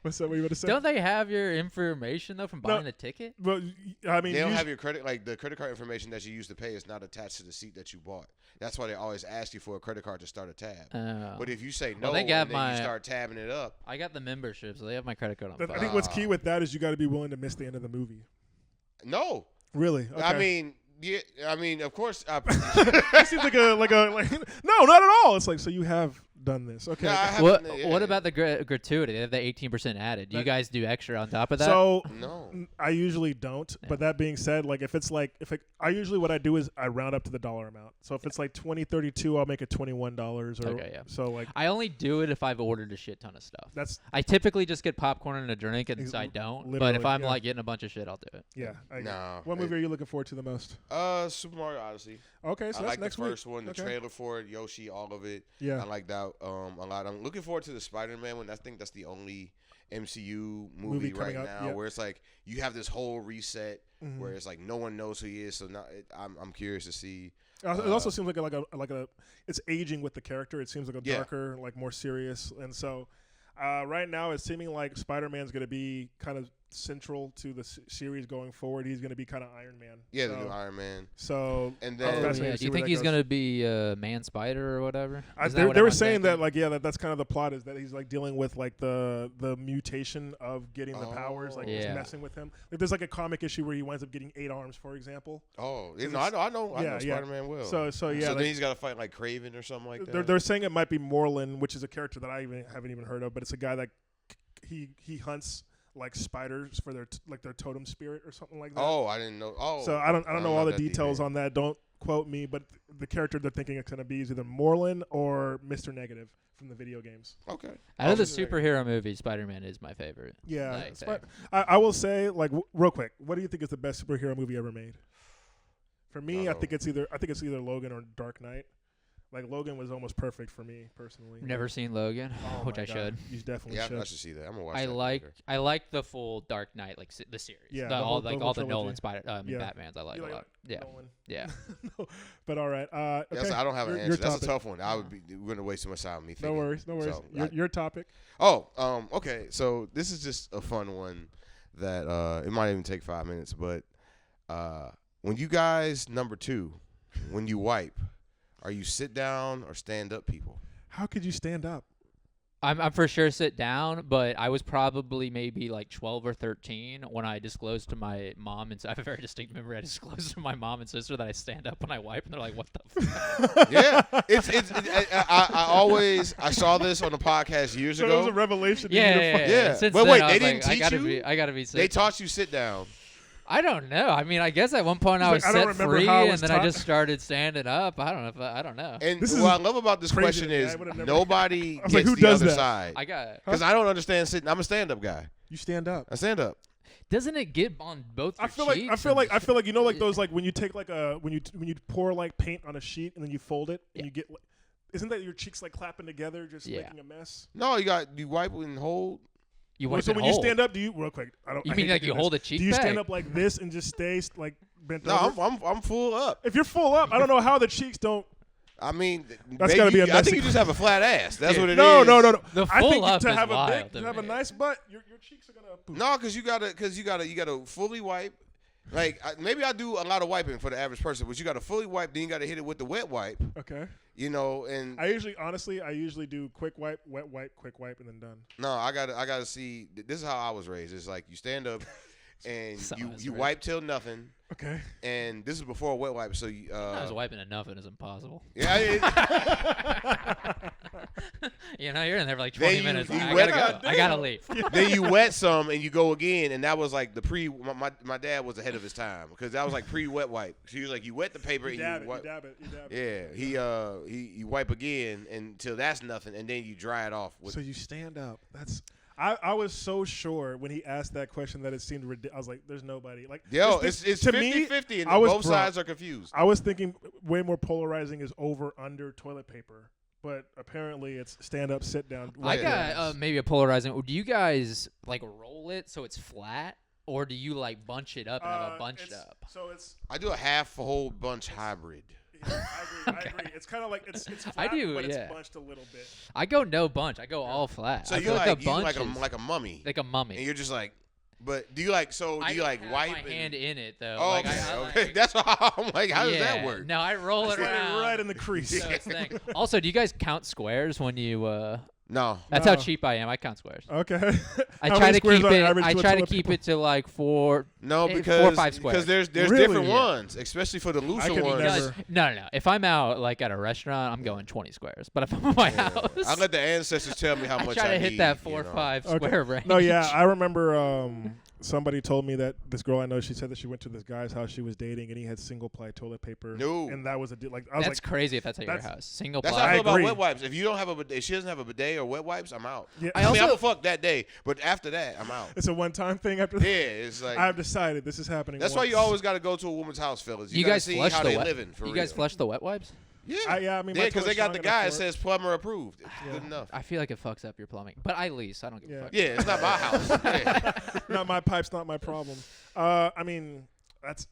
Speaker 1: What's that? What you about to say?
Speaker 2: Don't they have your information though from buying a ticket?
Speaker 1: Well, I mean,
Speaker 3: They don't have your credit, like the credit card information that you used to pay is not attached to the seat that you bought. That's why they always ask you for a credit card to start a tab. But if you say no,
Speaker 2: Well, they got
Speaker 3: and then you start tabbing it up.
Speaker 2: I got the membership, so they have my credit card on
Speaker 1: I
Speaker 2: file.
Speaker 1: think what's key with that is you got to be willing to miss the end of the movie.
Speaker 3: No.
Speaker 1: Really? Okay.
Speaker 3: I mean, yeah. I mean, of course.
Speaker 1: It seems like no, not at all. It's like, so you have done this. Okay.
Speaker 3: No, I
Speaker 2: What
Speaker 3: haven't, yeah.
Speaker 2: What about the gratuity? They have the 18% added. Do you guys do extra on top of that?
Speaker 1: So
Speaker 3: No.
Speaker 1: I usually don't. But that being said, like if I usually what I do is I round up to the dollar amount. So if it's like $20.32, I'll make it $21 or
Speaker 2: Okay, yeah.
Speaker 1: so like
Speaker 2: I only do it if I've ordered a shit ton of stuff.
Speaker 1: that's
Speaker 2: I typically just get popcorn and a drink, and so I don't. But if
Speaker 1: literally,
Speaker 2: I'm
Speaker 1: yeah.
Speaker 2: like getting a bunch of shit, I'll do it.
Speaker 1: yeah.
Speaker 3: No.
Speaker 1: What movie are you looking forward to the most?
Speaker 3: Super Mario Odyssey.
Speaker 1: Okay, so
Speaker 3: I
Speaker 1: that's
Speaker 3: like
Speaker 1: next
Speaker 3: the first
Speaker 1: week.
Speaker 3: one, the
Speaker 1: Okay.
Speaker 3: trailer for it, Yoshi, all of it.
Speaker 1: Yeah.
Speaker 3: I like that a lot. I'm looking forward to the Spider-Man one. I think that's the only MCU movie right
Speaker 1: coming out,
Speaker 3: now
Speaker 1: yeah.
Speaker 3: where it's like you have this whole reset
Speaker 1: Mhm.
Speaker 3: where it's like no one knows who he is. So now I'm curious to see.
Speaker 1: It also seems like a it's aging with the character. It seems like a
Speaker 3: Yeah.
Speaker 1: darker, like more serious, and so right now it's seeming like Spider-Man's going to be kind of central to the series going forward. He's going to be kind of Iron Man.
Speaker 3: Yeah,
Speaker 1: so,
Speaker 3: the new Iron Man.
Speaker 1: So
Speaker 3: And
Speaker 1: Oh,
Speaker 3: then
Speaker 1: fascinating to
Speaker 2: Do
Speaker 1: see
Speaker 2: you
Speaker 1: where
Speaker 2: think
Speaker 1: that
Speaker 2: he's
Speaker 1: goes.
Speaker 2: gonna be Man Spider or whatever? Is that
Speaker 1: they
Speaker 2: what
Speaker 1: were
Speaker 2: everyone's
Speaker 1: saying that
Speaker 2: thinking?
Speaker 1: like that's kind of the plot is that he's like dealing with like the mutation of getting the powers, like just
Speaker 2: Yeah.
Speaker 1: messing with him. Like there's like a comic issue where he winds up getting 8 arms, for example.
Speaker 3: oh,
Speaker 1: Because
Speaker 3: I know
Speaker 1: yeah.
Speaker 3: Spider-Man will.
Speaker 1: So yeah,
Speaker 3: so
Speaker 1: like,
Speaker 3: then he's got to fight like Kraven or something like that.
Speaker 1: they're saying it might be Moreland, which is a character that I haven't even heard of, but it's a guy that he hunts like spiders for their their totem spirit or something like that.
Speaker 3: Oh, I didn't know. Oh,
Speaker 1: so I don't know all the
Speaker 3: that deep
Speaker 1: details
Speaker 3: in.
Speaker 1: on that. Don't quote me, but the character they're thinking it's going to be is either Moreland or Mr. Negative from the video games.
Speaker 3: Okay.
Speaker 2: Out of the
Speaker 3: Mr. Negative.
Speaker 2: superhero movies, Spider-Man is my favorite.
Speaker 1: Yeah,
Speaker 2: Like,
Speaker 1: I will say like real quick, what do you think is the best superhero movie ever made? For me, I
Speaker 3: Uh-oh.
Speaker 1: think it's either Logan or Dark Knight. Like Logan was almost perfect for me personally.
Speaker 2: Never seen Logan,
Speaker 1: Oh
Speaker 2: which
Speaker 1: my
Speaker 2: I
Speaker 1: God.
Speaker 2: should.
Speaker 1: You definitely
Speaker 3: Yeah,
Speaker 1: should.
Speaker 3: I should see that. I'm gonna watch
Speaker 2: I
Speaker 3: that
Speaker 2: like
Speaker 3: later.
Speaker 2: I like the full Dark Knight, like the series.
Speaker 1: Yeah,
Speaker 2: The-
Speaker 1: the
Speaker 2: all
Speaker 1: whole- the
Speaker 2: all
Speaker 1: whole
Speaker 2: the Nolan
Speaker 1: trilogy. Yeah.
Speaker 2: Batmans I like
Speaker 1: You
Speaker 2: a lot. Yeah,
Speaker 1: Nolan.
Speaker 2: yeah.
Speaker 1: No, but all right. Okay.
Speaker 3: Yes, I don't have an
Speaker 1: Your
Speaker 3: answer. That's
Speaker 1: topic.
Speaker 3: a tough one. We're gonna waste too much time on me.
Speaker 1: No
Speaker 3: Thinking.
Speaker 1: worries. No worries.
Speaker 3: So,
Speaker 1: Your topic.
Speaker 3: Okay. So this is just a fun one that it might even take 5 minutes, but when you guys number 2, when you wipe, are you sit down or stand up people?
Speaker 1: How could you stand up?
Speaker 2: I'm for sure sit down, but I was probably maybe like 12 or 13 when I disclosed to my mom, and so I have a very distinct memory. I disclosed to my mom and sister that I stand up when I wipe, and they're like, "What the fuck?"
Speaker 3: Yeah, I saw this on a podcast years
Speaker 1: So
Speaker 3: ago.
Speaker 1: it was a revelation. to you
Speaker 2: Yeah,
Speaker 1: to
Speaker 2: yeah,
Speaker 1: fi-
Speaker 3: Yeah.
Speaker 2: Since
Speaker 3: But
Speaker 2: then,
Speaker 3: wait,
Speaker 2: I
Speaker 3: they
Speaker 2: was
Speaker 3: didn't
Speaker 2: like,
Speaker 3: teach you?
Speaker 2: I gotta be.
Speaker 3: They taught you sit down.
Speaker 2: I don't know. I mean, I guess at one point
Speaker 1: He's
Speaker 2: I was
Speaker 1: like, I don't
Speaker 2: set
Speaker 1: remember
Speaker 2: free,
Speaker 1: how I
Speaker 2: and
Speaker 1: was
Speaker 2: then I
Speaker 1: taught.
Speaker 2: just started standing up. I don't know. I don't know.
Speaker 3: And
Speaker 1: This is
Speaker 3: what I love about this
Speaker 1: crazy
Speaker 3: question
Speaker 1: to me. I
Speaker 3: is
Speaker 1: would've never-
Speaker 3: nobody
Speaker 1: I was like,
Speaker 3: gets
Speaker 1: who
Speaker 3: the
Speaker 1: does
Speaker 3: other
Speaker 1: that?
Speaker 3: side.
Speaker 2: I got.
Speaker 3: Because I don't understand sitting. I'm a stand-up guy.
Speaker 1: You stand up.
Speaker 3: I stand up.
Speaker 2: Doesn't it get on both?
Speaker 1: I
Speaker 2: your
Speaker 1: feel like
Speaker 2: cheeks
Speaker 1: you know like those like when you take like when you pour like paint on a sheet and then you fold it and
Speaker 2: Yeah.
Speaker 1: you get like, isn't that your cheeks like clapping together just
Speaker 2: Yeah.
Speaker 1: making a mess?
Speaker 3: No, you wipe and hold.
Speaker 2: You
Speaker 1: Well,
Speaker 2: wipe
Speaker 1: so
Speaker 2: and
Speaker 1: when you
Speaker 2: hold.
Speaker 1: stand up, do you real quick? I don't.
Speaker 2: You
Speaker 1: I
Speaker 2: mean
Speaker 1: hate to
Speaker 2: like
Speaker 1: do
Speaker 2: you
Speaker 1: this.
Speaker 2: hold a cheek
Speaker 1: Do you stand
Speaker 2: back?
Speaker 1: up like this and just stay like bent
Speaker 3: No,
Speaker 1: over?
Speaker 3: I'm full up.
Speaker 1: If you're full up, I don't know how the cheeks don't.
Speaker 3: I mean,
Speaker 1: That's gotta be a
Speaker 3: I think
Speaker 1: messy-
Speaker 3: you just have a flat ass. That's what it is.
Speaker 1: No.
Speaker 2: The
Speaker 1: I
Speaker 2: full
Speaker 1: think
Speaker 2: up
Speaker 1: to
Speaker 2: is
Speaker 1: have a
Speaker 2: wild
Speaker 1: big,
Speaker 2: to
Speaker 1: to have a
Speaker 2: me.
Speaker 1: nice butt, your cheeks are gonna.
Speaker 3: No, because you gotta fully wipe. Like maybe I do a lot of wiping for the average person, but you gotta fully wipe. Then you gotta hit it with the wet wipe.
Speaker 1: Okay.
Speaker 3: You know, and
Speaker 1: I usually do quick wipe, wet wipe, quick wipe, and then done.
Speaker 3: no, I gotta see. This is how I was raised. It's like you stand up and
Speaker 2: So I was
Speaker 3: you
Speaker 2: raised.
Speaker 3: wipe till nothing.
Speaker 1: Okay.
Speaker 3: And this is before a wet wipe, so you.
Speaker 2: I was wiping enough, and it's impossible.
Speaker 3: Yeah.
Speaker 2: You know, you're in there for like
Speaker 3: Then
Speaker 2: 20
Speaker 3: you-
Speaker 2: minutes.
Speaker 3: you
Speaker 2: I
Speaker 3: wet-
Speaker 2: gotta go. I gotta leave.
Speaker 3: Then you wet some and you go again, and that was like the pre. My dad was ahead of his time because that was like pre-wet wipe. So he was like, you wet the paper
Speaker 1: You
Speaker 3: and
Speaker 1: dab
Speaker 3: you
Speaker 1: it.
Speaker 3: wipe.
Speaker 1: You dab it. You dab it.
Speaker 3: Yeah, you wipe again until that's nothing, and then you dry it off. With
Speaker 1: So you stand up. That's. I was so sure when he asked that question that it seemed ridiculous. I was like, "There's nobody." Like,
Speaker 3: Yo,
Speaker 1: this-
Speaker 3: it's
Speaker 1: to me,
Speaker 3: 50-50, and
Speaker 1: I was
Speaker 3: both
Speaker 1: bro-
Speaker 3: sides are confused.
Speaker 1: I was thinking way more polarizing is over under toilet paper, but apparently it's stand up, sit down.
Speaker 2: I
Speaker 1: wet
Speaker 2: got
Speaker 1: ass.
Speaker 2: maybe a polarizing. Do you guys like roll it so it's flat, or do you like bunch it up and have a bunched
Speaker 1: it's-
Speaker 2: up?
Speaker 1: So it's.
Speaker 3: I do a half a whole bunch hybrid.
Speaker 1: Yeah, I agree. It's kind of like it's flat,
Speaker 2: I do,
Speaker 1: but
Speaker 2: yeah.
Speaker 1: it's bunched a little bit.
Speaker 2: I go no bunch. I go all flat.
Speaker 3: So
Speaker 2: I
Speaker 3: you
Speaker 2: feel
Speaker 3: like
Speaker 2: a bunch
Speaker 3: like
Speaker 2: is
Speaker 3: a mummy,
Speaker 2: like a mummy.
Speaker 3: and you're just like, but do you like
Speaker 2: I
Speaker 3: like
Speaker 2: have
Speaker 3: wipe?
Speaker 2: my
Speaker 3: and,
Speaker 2: hand in it though.
Speaker 3: oh,
Speaker 2: like,
Speaker 3: okay,
Speaker 2: I
Speaker 3: okay.
Speaker 2: like,
Speaker 3: That's how I'm like. How does that
Speaker 2: yeah.
Speaker 3: work?
Speaker 2: No, I roll it
Speaker 1: Right,
Speaker 2: around.
Speaker 1: right in the crease.
Speaker 2: So it's thing. Also, do you guys count squares when you?
Speaker 3: No.
Speaker 2: That's how cheap I am. I count squares.
Speaker 1: Okay.
Speaker 2: I
Speaker 1: How
Speaker 2: try
Speaker 1: many
Speaker 2: to
Speaker 1: squares
Speaker 2: keep
Speaker 1: on
Speaker 2: it.
Speaker 1: average
Speaker 2: I
Speaker 1: to a
Speaker 2: try to
Speaker 1: toilet
Speaker 2: keep
Speaker 1: paper?
Speaker 2: it to like 4.
Speaker 3: No,
Speaker 2: 4 or 5 squares.
Speaker 3: because there's
Speaker 1: Really?
Speaker 3: different ones, especially for the looser
Speaker 1: could
Speaker 3: ones.
Speaker 1: never-
Speaker 2: No. If I'm out like at a restaurant, I'm going 20 squares. But if I'm at my house,
Speaker 3: I let the ancestors tell me how
Speaker 2: I
Speaker 3: much
Speaker 2: try to
Speaker 3: I
Speaker 2: hit
Speaker 3: need,
Speaker 2: that 4 or
Speaker 3: you know.
Speaker 2: 5
Speaker 1: Okay.
Speaker 2: square range.
Speaker 1: No, yeah, I remember somebody told me that this girl I know, she said that she went to this guy's house she was dating, and he had single-ply toilet paper.
Speaker 3: No.
Speaker 1: And that was a like I was
Speaker 2: That's
Speaker 1: like,
Speaker 2: crazy if that's at your
Speaker 1: that's-
Speaker 2: house. Single
Speaker 3: That's how I
Speaker 2: ply.
Speaker 3: feel about
Speaker 1: agree.
Speaker 3: wet wipes. If you don't have a bidet, if she doesn't have a bidet or wet wipes, I'm out.
Speaker 1: yeah,
Speaker 3: I mean,
Speaker 2: also-
Speaker 3: I'm a fuck that day, but after that, I'm out.
Speaker 1: it's a one-time thing after
Speaker 3: Yeah,
Speaker 1: that.
Speaker 3: it's like
Speaker 1: I've decided this is happening.
Speaker 3: that's why you
Speaker 1: once.
Speaker 3: always got to go to a woman's house, fellas.
Speaker 2: You
Speaker 3: gotta
Speaker 2: guys
Speaker 3: see
Speaker 2: flush
Speaker 3: how
Speaker 2: the
Speaker 3: they
Speaker 2: wet.
Speaker 3: living for
Speaker 2: You
Speaker 3: real.
Speaker 2: guys flush the wet wipes?
Speaker 3: Yeah,
Speaker 1: yeah, I mean, my
Speaker 3: because they
Speaker 1: toilet's
Speaker 3: got the
Speaker 1: strong
Speaker 3: guy
Speaker 1: enough
Speaker 3: that
Speaker 1: for it.
Speaker 3: says plumber approved. It's
Speaker 1: Yeah.
Speaker 3: good enough.
Speaker 2: I feel like it fucks up your plumbing, but I lease. I don't give a
Speaker 1: Yeah.
Speaker 2: fuck.
Speaker 3: Yeah, it's not my house. Yeah.
Speaker 1: Not my pipes, not my problem. I mean,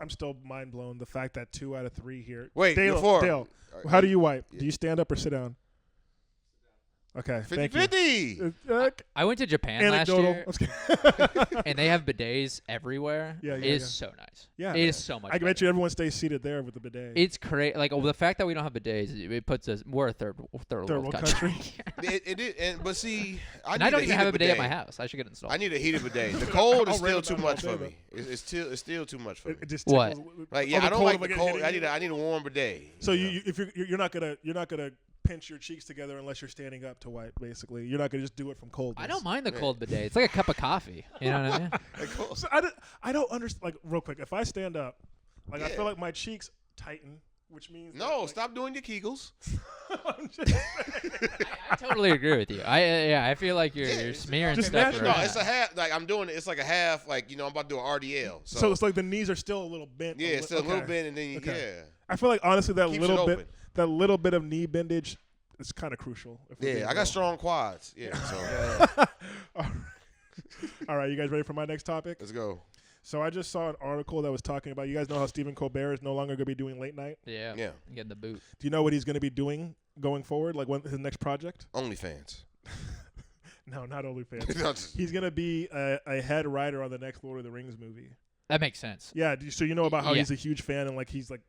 Speaker 1: I'm still mind blown. The fact that 2 out of 3 here.
Speaker 3: Wait,
Speaker 1: Dale,
Speaker 3: before
Speaker 1: Dale, how do you wipe? Do you stand up or sit down? Okay, thank you.
Speaker 3: 50-50.
Speaker 2: I went to Japan last
Speaker 1: Anecdotal.
Speaker 2: year,
Speaker 1: Let's get-
Speaker 2: and they have bidets everywhere.
Speaker 1: Yeah,
Speaker 2: It
Speaker 1: yeah,
Speaker 2: is
Speaker 1: yeah.
Speaker 2: so nice.
Speaker 1: Yeah,
Speaker 2: It is so much
Speaker 1: I bet
Speaker 2: better.
Speaker 1: you everyone stays seated there with the bidet.
Speaker 2: It's crazy. Like the fact that we don't have bidets, it puts us. We're a third world country.
Speaker 3: It is, but see,
Speaker 2: And I don't even have a bidet at
Speaker 3: bidet
Speaker 2: my house. I should get it installed.
Speaker 3: I need a heated bidet. The cold is
Speaker 1: I'll
Speaker 3: still
Speaker 1: rave
Speaker 3: too
Speaker 1: about it
Speaker 3: much
Speaker 1: all
Speaker 3: for
Speaker 1: day,
Speaker 3: me. It's still too much for me.
Speaker 1: It just
Speaker 2: What?
Speaker 1: tickles-
Speaker 3: Like
Speaker 1: oh,
Speaker 3: yeah,
Speaker 1: the
Speaker 3: I don't
Speaker 1: cold
Speaker 3: like
Speaker 1: of
Speaker 3: the
Speaker 1: it
Speaker 3: cold.
Speaker 1: hitting you?
Speaker 3: I need a warm bidet.
Speaker 1: So
Speaker 3: you know?
Speaker 1: if you're not gonna pinch your cheeks together unless you're standing up to wipe. Basically, you're not gonna just do it from cold.
Speaker 2: I don't mind the cold bidet. It's like a cup of coffee. You know what I mean?
Speaker 3: Like, cold.
Speaker 1: So I don't understand. Like real quick, if I stand up, like I
Speaker 3: Yeah.
Speaker 1: feel like my cheeks tighten, which means
Speaker 3: No,
Speaker 1: that,
Speaker 3: stop doing your Kegels.
Speaker 1: I'm just
Speaker 2: I totally agree with you. I feel like you're smearing
Speaker 1: Just
Speaker 2: stuff
Speaker 1: natural.
Speaker 3: No,
Speaker 2: around.
Speaker 3: it's a half. Like I'm doing it. It's like a half. Like I'm about to do an RDL.
Speaker 1: so it's like the knees are still a little bent.
Speaker 3: yeah, it's a little
Speaker 1: okay.
Speaker 3: bit, and then
Speaker 1: Okay.
Speaker 3: yeah.
Speaker 1: I feel like honestly that
Speaker 3: Keeps
Speaker 1: little
Speaker 3: it
Speaker 1: bit,
Speaker 3: open.
Speaker 1: that little bit of knee bendage is kind of crucial. If we're
Speaker 3: Yeah,
Speaker 1: being
Speaker 3: I
Speaker 1: real.
Speaker 3: got strong quads. Yeah, so
Speaker 1: All right, you guys ready for my next topic?
Speaker 3: let's go.
Speaker 1: So I just saw an article that was talking about. You guys know how Stephen Colbert is no longer going to be doing late night.
Speaker 2: Yeah.
Speaker 3: Yeah,
Speaker 2: Getting the boot.
Speaker 1: Do you know what he's going to be doing going forward? Like his next project?
Speaker 3: OnlyFans.
Speaker 1: No, not OnlyFans.
Speaker 3: No, just-
Speaker 1: He's going to be a head writer on the next Lord of the Rings movie.
Speaker 2: That makes sense.
Speaker 1: Yeah. So you know about how
Speaker 2: Yeah.
Speaker 1: he's a huge fan and like he's like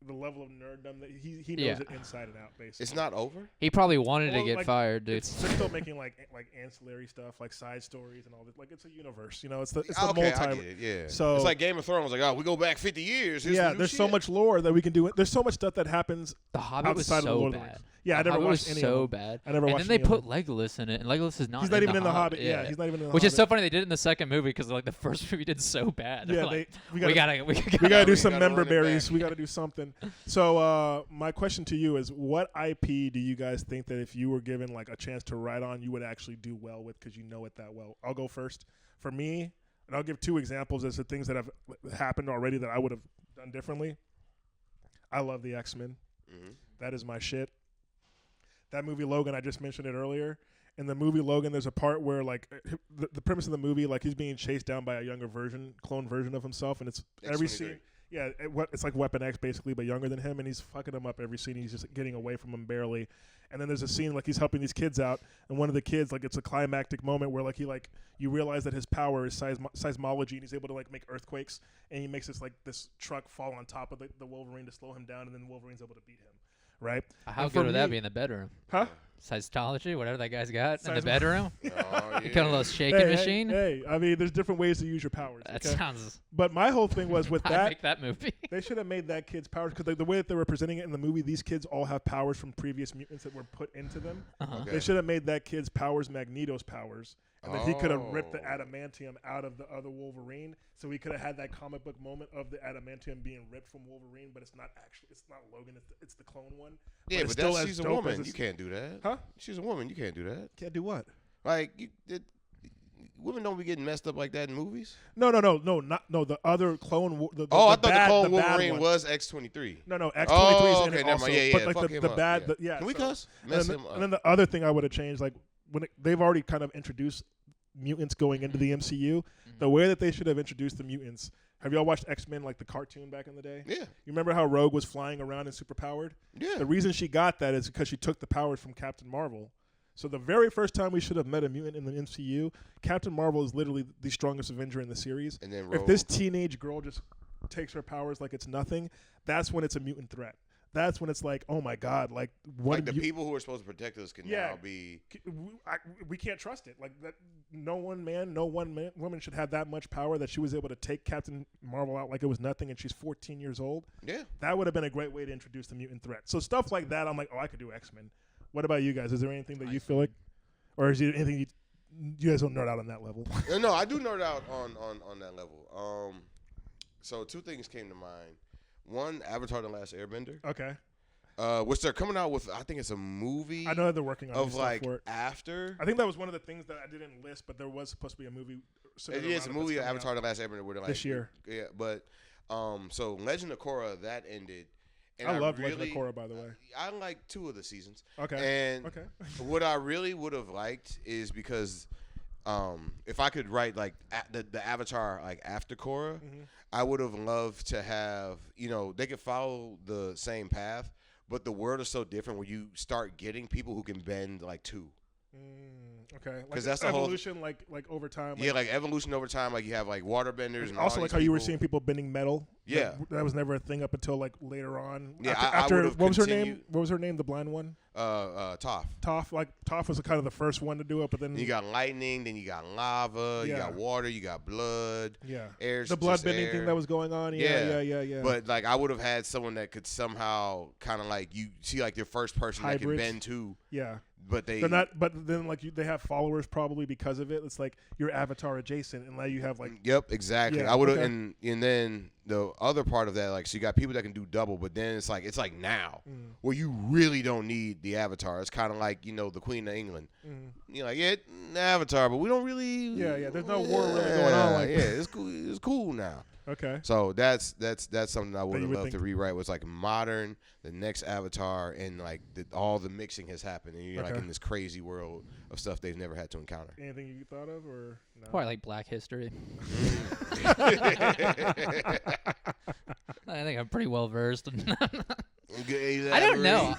Speaker 1: the level of nerddom that he knows
Speaker 2: Yeah.
Speaker 1: it inside and out. Basically,
Speaker 3: it's not over.
Speaker 2: He probably wanted
Speaker 1: Well,
Speaker 2: to get
Speaker 1: like,
Speaker 2: fired, dude.
Speaker 1: They're still making like ancillary stuff, like side stories and all that. Like it's a universe, you know. It's the
Speaker 3: Okay, I
Speaker 1: multi.
Speaker 3: get it. Yeah.
Speaker 1: So-
Speaker 3: it's like Game of Thrones. Like, oh, we go back 50 years. Here's
Speaker 1: Yeah,
Speaker 3: some new
Speaker 1: there's so
Speaker 3: shit.
Speaker 1: much lore that we can do. There's so much stuff that happens
Speaker 2: The Hobbit was
Speaker 1: outside of the
Speaker 2: so
Speaker 1: Lord of the
Speaker 2: bad.
Speaker 1: Rings. Yeah, I
Speaker 2: The
Speaker 1: never
Speaker 2: Hobbit
Speaker 1: watched
Speaker 2: was
Speaker 1: any
Speaker 2: so
Speaker 1: of them.
Speaker 2: bad.
Speaker 1: I never
Speaker 2: and
Speaker 1: watched
Speaker 2: then they
Speaker 1: any of
Speaker 2: put Legolas in it, and Legolas is not.
Speaker 1: He's not even in the
Speaker 2: Hobbit.
Speaker 1: Hobbit. Yeah, he's not even in the
Speaker 2: Which
Speaker 1: Hobbit.
Speaker 2: is so funny. They did it in the second movie because like the first movie did so bad. They're
Speaker 1: Yeah,
Speaker 2: like,
Speaker 1: we
Speaker 2: we
Speaker 1: gotta
Speaker 2: gotta
Speaker 1: do
Speaker 3: we
Speaker 1: some
Speaker 3: gotta run
Speaker 1: member
Speaker 3: it
Speaker 1: berries.
Speaker 3: back.
Speaker 1: We got to do something. So my question to you is, what IP do you guys think that if you were given like a chance to write on, you would actually do well with because you know it that well? I'll go first. For me, and I'll give 2 examples as to things that have happened already that I would have done differently. I love the X-Men.
Speaker 3: Mhm.
Speaker 1: That is my shit. That movie Logan, I just mentioned it earlier. In the movie Logan, there's a part where like the premise of the movie, like he's being chased down by a younger clone version of himself, and it's every
Speaker 3: X-23.
Speaker 1: scene. Yeah, it's like Weapon X basically, but younger than him, and he's fucking him up every scene. He's just getting away from him barely. And then there's a scene like he's helping these kids out, and one of the kids like it's a climactic moment where like you realize that his power is seismology, and he's able to like make earthquakes, and he makes this truck fall on top of the Wolverine to slow him down, and then Wolverine's able to beat him. Right?
Speaker 2: How
Speaker 1: And for
Speaker 2: good would that
Speaker 1: me-
Speaker 2: be in the bedroom?
Speaker 1: Huh?
Speaker 2: Seismology, whatever that guy's got in the
Speaker 1: Seismo-
Speaker 2: bedroom.
Speaker 3: Oh, yeah.
Speaker 2: You got a little shaking machine.
Speaker 1: Hey, I mean, there's different ways to use your powers.
Speaker 2: That
Speaker 1: okay?
Speaker 2: sounds.
Speaker 1: But my whole thing was with
Speaker 2: I
Speaker 1: that,
Speaker 2: make that movie.
Speaker 1: they should have made that kid's powers because the way that they were presenting it in the movie, these kids all have powers from previous mutants that were put into them.
Speaker 2: Uh-huh.
Speaker 3: Okay.
Speaker 1: They should have made that kid's powers Magneto's powers, and then he could have ripped the
Speaker 3: Oh.
Speaker 1: adamantium out of the other Wolverine, so we could have had that comic book moment of the adamantium being ripped from Wolverine, but it's not Logan, it's the clone one.
Speaker 3: Yeah,
Speaker 1: it's
Speaker 3: but
Speaker 1: still
Speaker 3: that's,
Speaker 1: as
Speaker 3: she's a
Speaker 1: dope
Speaker 3: woman.
Speaker 1: as
Speaker 3: You can't do that.
Speaker 1: Huh?
Speaker 3: She's a woman. You can't do that.
Speaker 1: Can't do what?
Speaker 3: Like, women don't be getting messed up like that in movies.
Speaker 1: No, the other clone.
Speaker 3: I thought the
Speaker 1: bad,
Speaker 3: clone
Speaker 1: the bad
Speaker 3: Wolverine
Speaker 1: one.
Speaker 3: was X-23.
Speaker 1: No, X-23
Speaker 3: Oh,
Speaker 1: is in
Speaker 3: okay,
Speaker 1: it
Speaker 3: never
Speaker 1: also,
Speaker 3: mind. Yeah,
Speaker 1: but
Speaker 3: yeah,
Speaker 1: like
Speaker 3: fuck
Speaker 1: the
Speaker 3: him up,
Speaker 1: bad,
Speaker 3: yeah.
Speaker 1: yeah.
Speaker 3: Can we
Speaker 1: so-
Speaker 3: cuss?
Speaker 1: And
Speaker 3: Mess
Speaker 1: then,
Speaker 3: him up.
Speaker 1: and then the other thing I would have changed, like they've already kind of introduced mutants going into the MCU. The way that they should have introduced the mutants. Have y'all watched X-Men like the cartoon back in the day?
Speaker 3: Yeah,
Speaker 1: You remember how Rogue was flying around and superpowered?
Speaker 3: yeah.
Speaker 1: The reason she got that is because she took the powers from Captain Marvel. So the very first time we should have met a mutant in the MCU, Captain Marvel is literally the strongest Avenger in the series.
Speaker 3: And then
Speaker 1: If this teenage girl just takes her powers like it's nothing, that's when it's a mutant threat. that's when it's like, oh my God, like what?
Speaker 3: Like the people who are supposed to protect us can now be.
Speaker 1: We can't trust it. Like that, no one woman should have that much power that she was able to take Captain Marvel out like it was nothing, and she's 14 years old.
Speaker 3: Yeah,
Speaker 1: that would have been a great way to introduce the mutant threat. So stuff like that, I'm like, oh, I could do X-Men. What about you guys? Is there anything that you feel like, or is there anything you guys don't nerd out on that level?
Speaker 3: No, I do nerd out on that level. So two things came to mind. One, Avatar: The Last Airbender.
Speaker 1: Okay.
Speaker 3: Which they're coming out with. I think it's a movie.
Speaker 1: I know that they're working on
Speaker 3: of
Speaker 1: stuff
Speaker 3: like
Speaker 1: for it.
Speaker 3: after.
Speaker 1: I think that was one of the things that I didn't list, but there was supposed to be a movie.
Speaker 3: It is a movie of Avatar: The Last Airbender. Where they're like
Speaker 1: this year.
Speaker 3: Yeah, but so Legend of Korra that ended. And
Speaker 1: I love
Speaker 3: really,
Speaker 1: Legend of Korra, by the way.
Speaker 3: I like 2 of the seasons.
Speaker 1: Okay.
Speaker 3: And what I really would have liked is because if I could write like the Avatar like after Korra, I would have loved to have, they could follow the same path, but the world is so different when you start getting people who can bend like 2.
Speaker 1: Okay,
Speaker 3: because
Speaker 1: like
Speaker 3: that's the
Speaker 1: evolution, whole like over time.
Speaker 3: Yeah, like evolution over time. Like you have like waterbenders, and
Speaker 1: also
Speaker 3: all
Speaker 1: like
Speaker 3: these
Speaker 1: how you were
Speaker 3: people.
Speaker 1: seeing people bending metal.
Speaker 3: Yeah,
Speaker 1: that was never a thing up until like later on.
Speaker 3: Yeah,
Speaker 1: after
Speaker 3: I
Speaker 1: what was her name? What was her name? The blind one.
Speaker 3: Toph.
Speaker 1: Toph was kind of the first one to do it, but then
Speaker 3: you got lightning, then you got lava, you got water, you got blood.
Speaker 1: Yeah,
Speaker 3: air.
Speaker 1: The blood bending thing that was going on. Yeah.
Speaker 3: But like I would have had someone that could somehow kind of like you see like your first person
Speaker 1: hybrids.
Speaker 3: That can bend too.
Speaker 1: Yeah.
Speaker 3: But
Speaker 1: they're not. But then, like, they have followers probably because of it. It's like you're Avatar adjacent, and now you have like.
Speaker 3: Yep, exactly.
Speaker 1: Yeah,
Speaker 3: I would have, and then the other part of that, like, so you got people that can do double, but then it's like now, where you really don't need the Avatar. It's kind of like the Queen of England. You're like, Avatar, but we don't really.
Speaker 1: Yeah. There's no war really going on. Like,
Speaker 3: it's cool. It's cool now.
Speaker 1: Okay.
Speaker 3: So that's something I would have loved to rewrite. Was like modern, the next Avatar, and like all the mixing has happened, and you're like in this crazy world of stuff they've never had to encounter.
Speaker 1: Anything you thought of, or no?
Speaker 2: Probably like Black History. I think I'm pretty well versed. I don't know.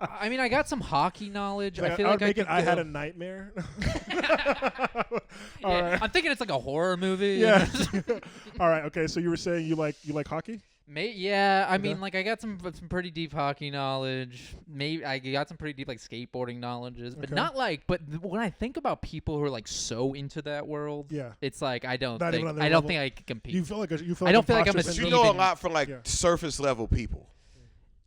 Speaker 2: I mean, I got some hockey knowledge. I feel like
Speaker 1: I had a nightmare.
Speaker 2: Right. I'm thinking it's like a horror movie.
Speaker 1: Yeah. All right. Okay. So you were saying you like hockey?
Speaker 2: Yeah, I mean, like I got some pretty deep hockey knowledge. Maybe I got some pretty deep like skateboarding knowledges, but not like. But when I think about people who are like so into that world, it's like I don't think I can compete.
Speaker 1: You feel like
Speaker 2: I don't feel like I'm a.
Speaker 3: You know a lot for like surface level people.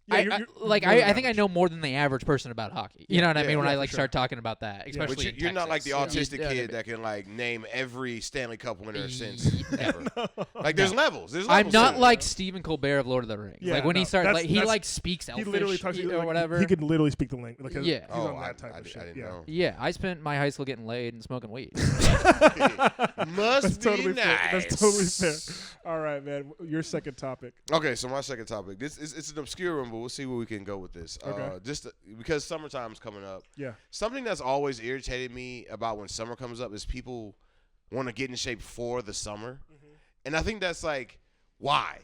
Speaker 2: Yeah, I think I know more than the average person about hockey. You know what I mean? When I like start talking about that, especially
Speaker 3: but you're not like the autistic kid that can like name every Stanley Cup winner since ever. Like there's levels.
Speaker 2: I'm not like Stephen Colbert of Lord of the Rings.
Speaker 1: Yeah,
Speaker 2: like when he starts, like he like speaks Elfish.
Speaker 1: He literally talks
Speaker 2: or whatever.
Speaker 1: He can literally speak the language. Like,
Speaker 2: yeah.
Speaker 1: He's on that type of shit.
Speaker 3: I didn't know.
Speaker 2: Yeah, I spent my high school getting laid and smoking weed.
Speaker 3: Must be nice.
Speaker 1: That's totally fair. All right, man. Your second topic.
Speaker 3: Okay, so my second topic. It's an obscure one, but we'll see where we can go with this.
Speaker 1: Okay.
Speaker 3: Just because summertime's coming up.
Speaker 1: Yeah.
Speaker 3: Something that's always irritated me about when summer comes up is people want to get in shape for the summer. And I think that's like, why?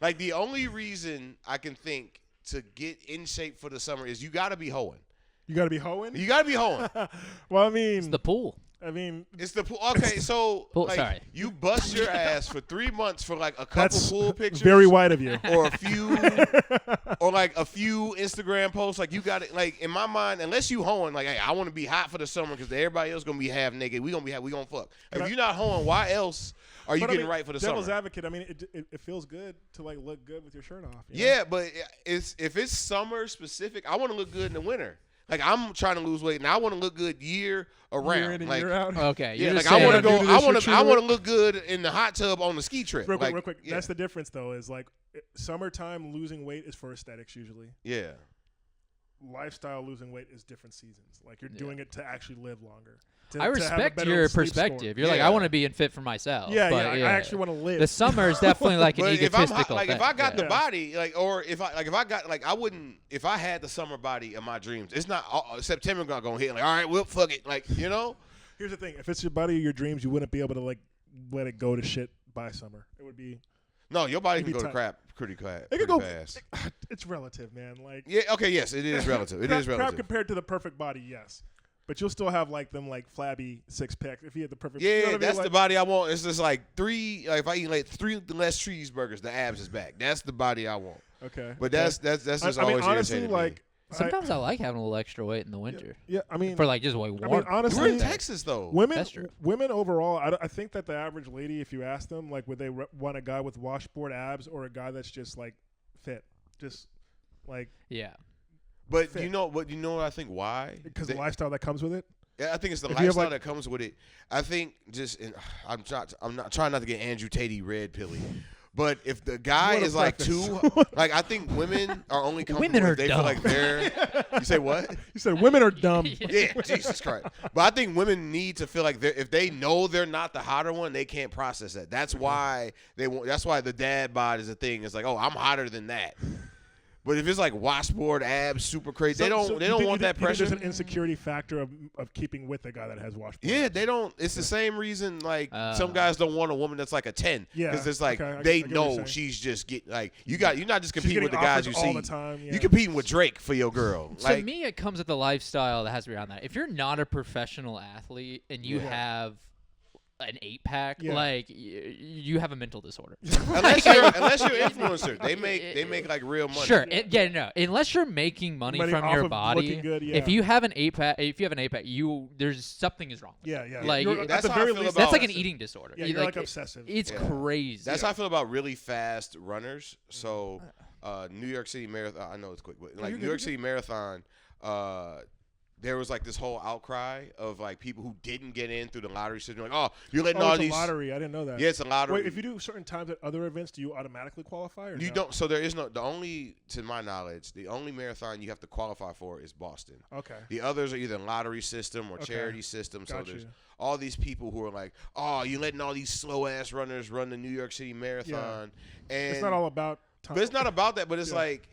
Speaker 3: Like the only reason I can think to get in shape for the summer is you got to be hoeing.
Speaker 1: You got to be hoeing?
Speaker 3: You got to be hoeing.
Speaker 1: Well, I mean.
Speaker 2: It's the pool.
Speaker 1: I mean,
Speaker 3: it's the pool. Okay, so like,
Speaker 2: sorry.
Speaker 3: You bust your ass for 3 months for like a couple pool pictures.
Speaker 1: Very white of you.
Speaker 3: Or a few, or like a few Instagram posts. Like you got it. Like in my mind, unless you hoeing, like, hey, I want to be hot for the summer because everybody else gonna be half naked. We gonna fuck. If you're not hoeing, why else are you getting right for the
Speaker 1: devil's
Speaker 3: summer?
Speaker 1: Advocate. I mean, it feels good to like look good with your shirt off.
Speaker 3: Yeah, but if it's summer specific, I want to look good in the winter. Like I'm trying to lose weight, and I want to look good year around.
Speaker 1: Year in and
Speaker 3: like,
Speaker 1: year out.
Speaker 2: Okay,
Speaker 3: yeah, like I want to go. I want to look good in the hot tub on the ski trip.
Speaker 1: Real quick. Yeah. That's the difference, though. Is like summertime losing weight is for aesthetics usually.
Speaker 3: Yeah.
Speaker 1: Lifestyle losing weight is different seasons. Like you're doing it to actually live longer.
Speaker 2: I respect your perspective. You're like, I want to be in fit for myself.
Speaker 1: Yeah,
Speaker 2: but
Speaker 1: I actually want to live.
Speaker 2: The summer is definitely like an egotistical
Speaker 3: thing.
Speaker 2: If
Speaker 3: I got the body, like, or if I got, like, I wouldn't, if I had the summer body of my dreams, it's not September gonna hit. Like, all right, well, fuck it, like, you know.
Speaker 1: Here's the thing: if it's your body of your dreams, you wouldn't be able to like let it go to shit by summer. It would be.
Speaker 3: No, your body can go to crap pretty fast.
Speaker 1: It can go fast. It's relative, man. Like
Speaker 3: okay, yes, it is relative. It is relative.
Speaker 1: Crap compared to the perfect body, yes. But you'll still have like them like flabby six packs if you had the perfect.
Speaker 3: Yeah,
Speaker 1: you know what I mean?
Speaker 3: that's
Speaker 1: like,
Speaker 3: the body I want. It's just like if I eat like 3 less cheeseburgers, the abs is back. That's the body I want.
Speaker 1: Okay.
Speaker 3: But that's just
Speaker 1: I mean,
Speaker 3: always
Speaker 1: honestly,
Speaker 3: irritated me.
Speaker 1: like
Speaker 2: Sometimes I like having a little extra weight in the winter.
Speaker 1: Yeah, I mean,
Speaker 2: For like just like warm.
Speaker 1: I mean, honestly,
Speaker 3: We're in Texas though.
Speaker 1: women,
Speaker 2: That's true.
Speaker 1: women overall, I think that the average lady, if you ask them, like, would they want a guy with washboard abs or a guy that's just like fit, just like
Speaker 2: Yeah.
Speaker 3: But
Speaker 1: fit.
Speaker 3: you know what I think why?
Speaker 1: because the lifestyle that comes with it.
Speaker 3: Yeah, I think it's the
Speaker 1: If you have,
Speaker 3: lifestyle
Speaker 1: like-
Speaker 3: that comes with it. I think I'm not trying not to get Andrew Tate red pilly. But if the guy
Speaker 1: What a
Speaker 3: is like
Speaker 1: preface.
Speaker 3: too, like I think women are only comfortable
Speaker 2: Women are
Speaker 3: if they
Speaker 2: dumb.
Speaker 3: feel like they're. You say what?
Speaker 1: You said women are dumb.
Speaker 3: Yeah, Jesus Christ. But I think women need to feel like if they know they're not the hotter one, they can't process that. That's why they want. That's why the dad bod is a thing. It's like, oh, I'm hotter than that. But if it's like washboard abs, super crazy, they don't want that pressure.
Speaker 1: There's an insecurity factor of keeping with a guy that has washboard.
Speaker 3: Yeah, they don't. It's the same reason like some guys don't want a woman that's like a 10.
Speaker 1: Yeah,
Speaker 3: because it's like
Speaker 1: okay, I
Speaker 3: they
Speaker 1: get what you're
Speaker 3: know
Speaker 1: saying.
Speaker 3: she's just getting like you're not just
Speaker 1: She's
Speaker 3: competing with the
Speaker 1: getting
Speaker 3: guys you
Speaker 1: offers
Speaker 3: see
Speaker 1: all the time. Yeah.
Speaker 3: You competing with Drake for your girl.
Speaker 2: To
Speaker 3: Like
Speaker 2: me, it comes with the lifestyle that has to be around that. If you're not a professional athlete and you
Speaker 1: Yeah.
Speaker 2: have an 8-pack,
Speaker 1: Yeah.
Speaker 2: like you have a mental disorder.
Speaker 3: unless you're influencer, they make like real money.
Speaker 2: Sure, no. Unless you're making money
Speaker 1: Money
Speaker 2: from
Speaker 1: off
Speaker 2: your
Speaker 1: of
Speaker 2: body,
Speaker 1: looking good, yeah.
Speaker 2: if you have an 8-pack, there's something is wrong. With
Speaker 1: Yeah,
Speaker 2: it.
Speaker 1: yeah.
Speaker 2: Like
Speaker 1: You're-
Speaker 3: that's
Speaker 1: at the
Speaker 3: how I
Speaker 1: very
Speaker 3: feel
Speaker 1: least,
Speaker 3: about-
Speaker 2: that's like an eating disorder.
Speaker 1: Yeah, you're like obsessive.
Speaker 2: It's
Speaker 3: Yeah.
Speaker 2: crazy.
Speaker 3: That's how I feel about really fast runners. So, New York City Marathon. I know it's quick, but like
Speaker 1: you're
Speaker 3: New
Speaker 1: good,
Speaker 3: York
Speaker 1: you're
Speaker 3: City Marathon, there was like this whole outcry of like people who didn't get in through the lottery system. Like, oh, you're letting
Speaker 1: Oh,
Speaker 3: all
Speaker 1: it's
Speaker 3: these.
Speaker 1: a lottery. I didn't know that.
Speaker 3: Yeah, it's a lottery.
Speaker 1: Wait, if you do certain times at other events, do you automatically qualify? Or
Speaker 3: You
Speaker 1: no?
Speaker 3: don't. So there is no. The only, to my knowledge, the only marathon you have to qualify for is Boston.
Speaker 1: Okay.
Speaker 3: The others are either lottery system or
Speaker 1: Okay.
Speaker 3: charity system. So
Speaker 1: Got
Speaker 3: there's
Speaker 1: you.
Speaker 3: all these people who are like, oh, you're letting all these slow ass runners run the New York City Marathon, and
Speaker 1: It's not all about time.
Speaker 3: But it's not about that. But it's
Speaker 1: Yeah.
Speaker 3: like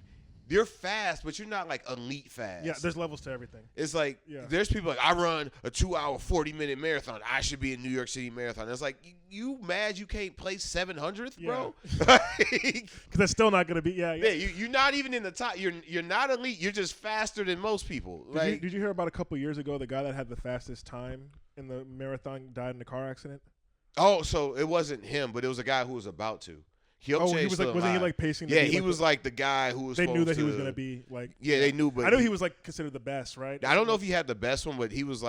Speaker 3: you're fast, but you're not like elite fast.
Speaker 1: Yeah, there's levels to everything.
Speaker 3: It's like
Speaker 1: Yeah.
Speaker 3: there's people like I run a 2-hour 40-minute marathon. I should be in New York City Marathon. It's like you mad you can't place 700th, bro?
Speaker 1: Because that's still not going to be. Yeah.
Speaker 3: Yeah, you're not even in the top. You're not elite. You're just faster than most people.
Speaker 1: Did you hear about a couple years ago the guy that had the fastest time in the marathon died in a car accident?
Speaker 3: Oh, so it wasn't him, but it was a guy who was about to.
Speaker 1: He was like, wasn't he like pacing? to
Speaker 3: Yeah,
Speaker 1: be,
Speaker 3: he
Speaker 1: like,
Speaker 3: was like the guy who was.
Speaker 1: They knew that he was
Speaker 3: going
Speaker 1: to be like.
Speaker 3: Yeah, they knew, but
Speaker 1: I knew he was like considered the best, right?
Speaker 3: I don't know if he had the best one, but he was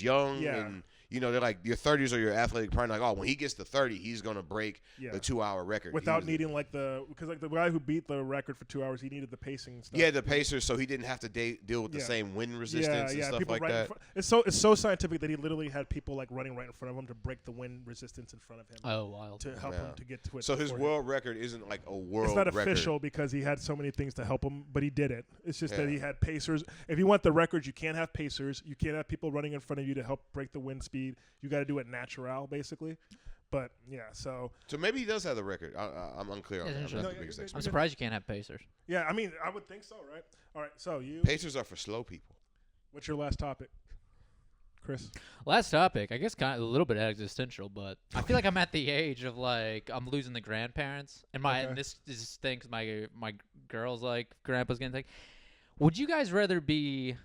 Speaker 3: young,
Speaker 1: Yeah.
Speaker 3: and they're like your 30s or your athletic prime. Like, oh, when he gets to 30, he's gonna break
Speaker 1: Yeah.
Speaker 3: the 2-hour record
Speaker 1: Without needing like because like the guy who beat the record for 2 hours, he needed the pacing and stuff.
Speaker 3: Yeah, the Pacers, so he didn't have to deal with the
Speaker 1: Yeah.
Speaker 3: same wind resistance and stuff
Speaker 1: people
Speaker 3: like
Speaker 1: right in
Speaker 3: that.
Speaker 1: front. It's so scientific that he literally had people like running right in front of him to break the wind resistance in front of him
Speaker 2: Oh, wild.
Speaker 1: to help him to get to it.
Speaker 3: So his
Speaker 1: before
Speaker 3: world record isn't like a world
Speaker 1: It's not
Speaker 3: record.
Speaker 1: official because he had so many things to help him, but he did it. It's just that
Speaker 3: Yeah.
Speaker 1: he had pacers. If you want the record, you can't have pacers. You can't have people running in front of you to help break the wind speed. You got to do it natural, basically. But yeah, so
Speaker 3: So maybe he does have the record. I'm unclear on
Speaker 2: That's
Speaker 3: that. I'm not
Speaker 2: interesting.
Speaker 3: the
Speaker 1: No,
Speaker 3: biggest
Speaker 1: yeah,
Speaker 3: expert.
Speaker 2: I'm surprised you can't have Pacers.
Speaker 1: yeah, I mean, I would think so, right? All right, so
Speaker 3: Pacers are for slow people.
Speaker 1: what's your last topic, Chris?
Speaker 2: Last topic, I guess kind of a little bit existential, but I feel like I'm at the age of like I'm losing the grandparents, and
Speaker 1: Okay.
Speaker 2: this is thing 'cause my girl's like grandpa's getting sick. Would you guys rather be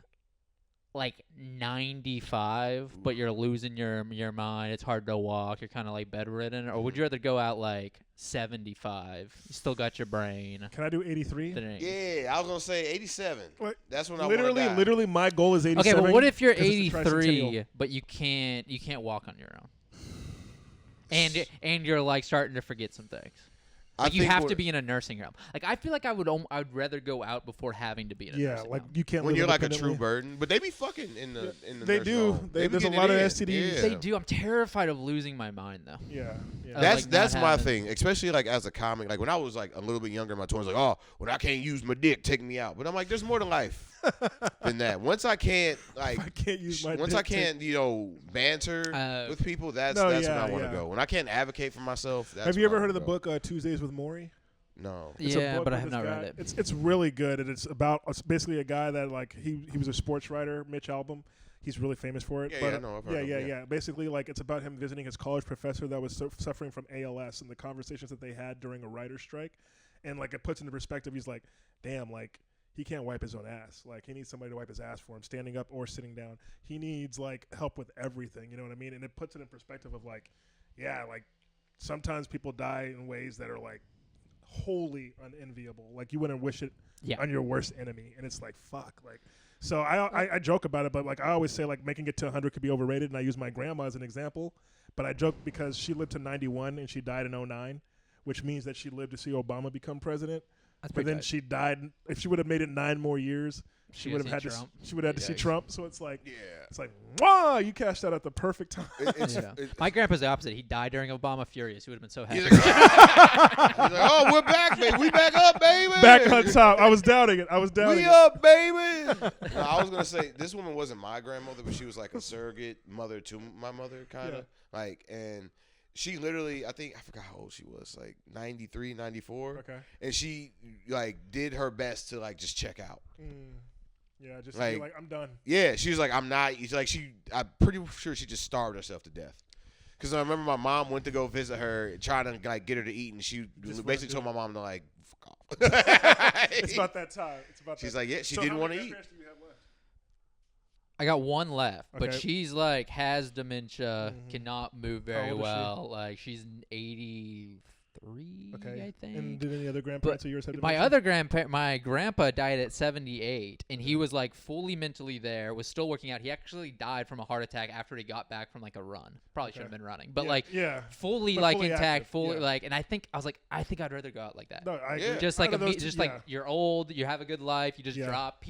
Speaker 2: like 95, but you're losing your mind? It's hard to walk. You're kind of like bedridden, or would you rather go out like 75? You still got your brain.
Speaker 1: Can I do 83?
Speaker 3: Yeah, I was gonna say 87.
Speaker 1: What?
Speaker 3: That's when I want to die.
Speaker 1: Literally, my goal is 87.
Speaker 2: Okay, but what if you're
Speaker 1: 'cause it's a
Speaker 2: 83,
Speaker 1: tricentennial.
Speaker 2: but you can't walk on your own, and you're like starting to forget some things? Like you
Speaker 3: think
Speaker 2: have
Speaker 3: what-
Speaker 2: to be in a nursing home. Like I feel like I'd rather go out before having to be in a
Speaker 1: Yeah,
Speaker 2: nursing
Speaker 1: like
Speaker 2: home.
Speaker 1: you can't.
Speaker 3: when
Speaker 1: live
Speaker 3: you're like a
Speaker 1: independently.
Speaker 3: true burden, but they be fucking in the
Speaker 1: They
Speaker 3: nursing
Speaker 1: do.
Speaker 3: home.
Speaker 1: There's
Speaker 3: be
Speaker 1: a
Speaker 3: getting
Speaker 1: lot
Speaker 3: it
Speaker 1: of
Speaker 3: in.
Speaker 1: STDs.
Speaker 3: Yeah.
Speaker 2: They do. I'm terrified of losing my mind though.
Speaker 1: Yeah, yeah.
Speaker 2: Like,
Speaker 3: That's
Speaker 2: not
Speaker 3: my
Speaker 2: having-
Speaker 3: thing, especially like as a comic. Like when I was like a little bit younger in my 20s, like, oh, when I can't use my dick, take me out. But I'm like, there's more to life than that. Once I can't like,
Speaker 1: I can't use my.
Speaker 3: once
Speaker 1: dick
Speaker 3: I can't, banter with people, that's
Speaker 1: No,
Speaker 3: when
Speaker 1: yeah,
Speaker 3: I want to
Speaker 1: yeah.
Speaker 3: go. When I can't advocate for myself, that's
Speaker 1: Have you
Speaker 3: when
Speaker 1: ever
Speaker 3: I
Speaker 1: heard of the
Speaker 3: wanna go.
Speaker 1: book Tuesdays with Maury?
Speaker 3: No.
Speaker 1: It's a
Speaker 2: Yeah,
Speaker 1: book
Speaker 2: but I
Speaker 1: with
Speaker 2: have
Speaker 1: this
Speaker 2: not
Speaker 1: guy.
Speaker 2: read it.
Speaker 1: It's really good, and it's basically a guy that like he was a sports writer, Mitch Albom. He's really famous for it.
Speaker 3: Yeah,
Speaker 1: but,
Speaker 3: yeah, I know, I've heard of him, yeah.
Speaker 1: Basically, like it's about him visiting his college professor that was suffering from ALS and the conversations that they had during a writer's strike, and like it puts into perspective. He's like, damn, like he can't wipe his own ass. Like, he needs somebody to wipe his ass for him, standing up or sitting down. He needs, like, help with everything, you know what I mean? And it puts it in perspective of, like, yeah, like, sometimes people die in ways that are, like, wholly unenviable. Like, you wouldn't wish it on your worst enemy. And it's like, fuck. Like, so I joke about it, but, like, I always say, like, making it to 100 could be overrated, and I use my grandma as an example. But I joke because she lived to 91 and she died in 2009, which means that she lived to see Obama become president. But then she died. If she would have made it 9 more years, she would have had to. She would have had to see Trump. So it's like, wow, you cashed out at the perfect time.
Speaker 2: My grandpa's the opposite. He died during Obama furious. He would have been so happy.
Speaker 3: He's like, oh, we're back, baby. We back up, baby.
Speaker 1: Back on top. I was doubting it.
Speaker 3: We up, baby. No, I was gonna say this woman wasn't my grandmother, but she was like a surrogate mother to my mother, kind of and. She literally, I forgot how old she was, like 93, 94.
Speaker 1: Okay.
Speaker 3: And she, like, did her best to, like, just check out.
Speaker 1: Yeah, just like, I'm done.
Speaker 3: Yeah, she was like, I'm pretty sure she just starved herself to death. Because I remember my mom went to go visit her, trying to, like, get her to eat, and she basically told my mom to, like, fuck off.
Speaker 1: It's about that time.
Speaker 3: She's like, yeah, she didn't want to eat.
Speaker 2: I got one left, but
Speaker 1: Okay.
Speaker 2: she's like has dementia, cannot move very well. Like she's 83, I think.
Speaker 1: And did any other grandparents of yours have
Speaker 2: My
Speaker 1: dementia?
Speaker 2: other my grandpa died at 78, and he was like fully mentally there, was still working out. He actually died from a heart attack after he got back from like a run. Probably should have been running, but fully
Speaker 1: But
Speaker 2: like
Speaker 1: fully
Speaker 2: intact,
Speaker 1: active,
Speaker 2: fully like. And I think I'd rather go out like that.
Speaker 1: No, I agree.
Speaker 2: Just
Speaker 1: Out
Speaker 2: like
Speaker 1: of those two,
Speaker 2: just like you're old, you have a good life, you just drop.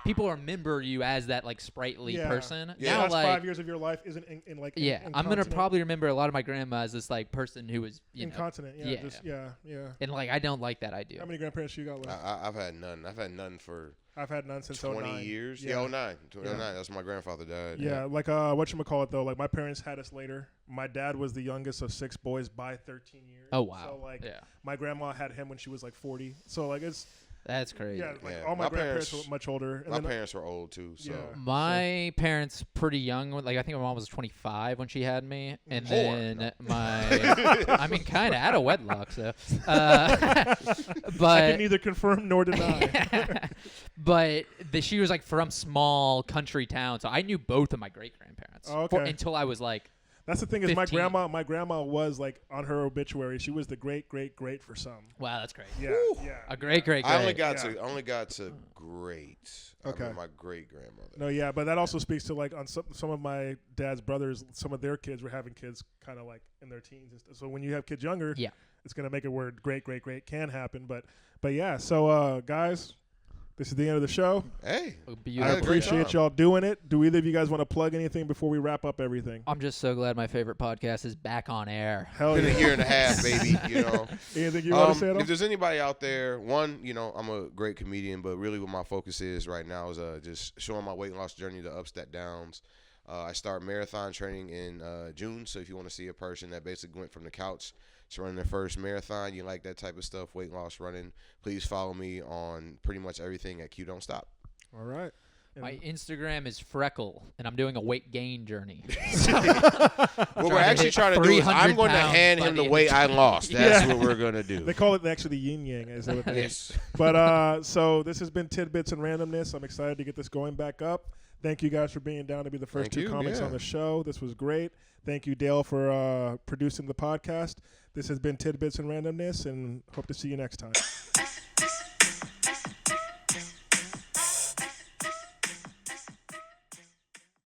Speaker 2: People remember you as that like sprightly person.
Speaker 1: Yeah,
Speaker 2: Now,
Speaker 1: that's
Speaker 2: like
Speaker 1: 5 years of your life isn't in
Speaker 2: I'm gonna probably remember a lot of my grandma as this like person who was
Speaker 1: incontinent. Yeah.
Speaker 2: And like I don't like that idea.
Speaker 1: How many grandparents you got left?
Speaker 3: I've had none. I've had none for.
Speaker 1: I've had none since
Speaker 3: 20 years. Yeah, 09. 2009. That's when my grandfather died.
Speaker 1: Yeah, like whatchamacallit though. Like my parents had us later. My dad was the youngest of 6 boys by 13 years.
Speaker 2: Oh wow.
Speaker 1: So like my grandma had him when she was like 40. So like
Speaker 2: that's crazy.
Speaker 1: Yeah, like all my grandparents were much older. And
Speaker 3: my parents were old too. So
Speaker 2: my parents pretty young. Like I think my mom was 25 when she had me, and then I mean, kind of out of wedlock. So, but
Speaker 1: I can neither confirm nor deny.
Speaker 2: But she was like from small country town, so I knew both of my great grandparents until I was like.
Speaker 1: That's the thing
Speaker 2: 15.
Speaker 1: is my grandma was like on her obituary. She was the great for some.
Speaker 2: Wow, that's crazy.
Speaker 1: Yeah, yeah.
Speaker 2: A great.
Speaker 3: I only got to great.
Speaker 1: Okay.
Speaker 3: I mean, my great grandmother.
Speaker 1: No, yeah, but that also speaks to like on some of my dad's brothers, some of their kids were having kids kind of like in their teens and stuff. So when you have kids younger, it's gonna make it where great can happen. But yeah, so guys. This is the end of the show.
Speaker 3: Hey,
Speaker 1: I appreciate y'all doing it. Do either of you guys want to plug anything before we wrap up everything?
Speaker 2: I'm just so glad my favorite podcast is back on air.
Speaker 1: Hell yeah.
Speaker 3: Been a year and a half, baby. You know.
Speaker 1: Anything you want to say?
Speaker 3: If there's anybody out there, I'm a great comedian, but really what my focus is right now is just showing my weight loss journey, the ups, that downs. I start marathon training in June, so if you want to see a person that basically went from the couch to running their first marathon, you like that type of stuff, weight loss running, please follow me on pretty much everything at Q Don't Stop.
Speaker 1: All right.
Speaker 2: My Instagram is Freckle, and I'm doing a weight gain journey.
Speaker 3: What we're actually trying to do is I'm going to hand him the weight I lost. That's what we're going to do.
Speaker 1: They call it actually the yin yang. Is that what they But so this has been Tidbits and Randomness. I'm excited to get this going back up. Thank you guys for being down to be the first two comics on the show. This was great. Thank you, Dale, for producing the podcast. This has been Tidbits and Randomness, and hope to see you next time.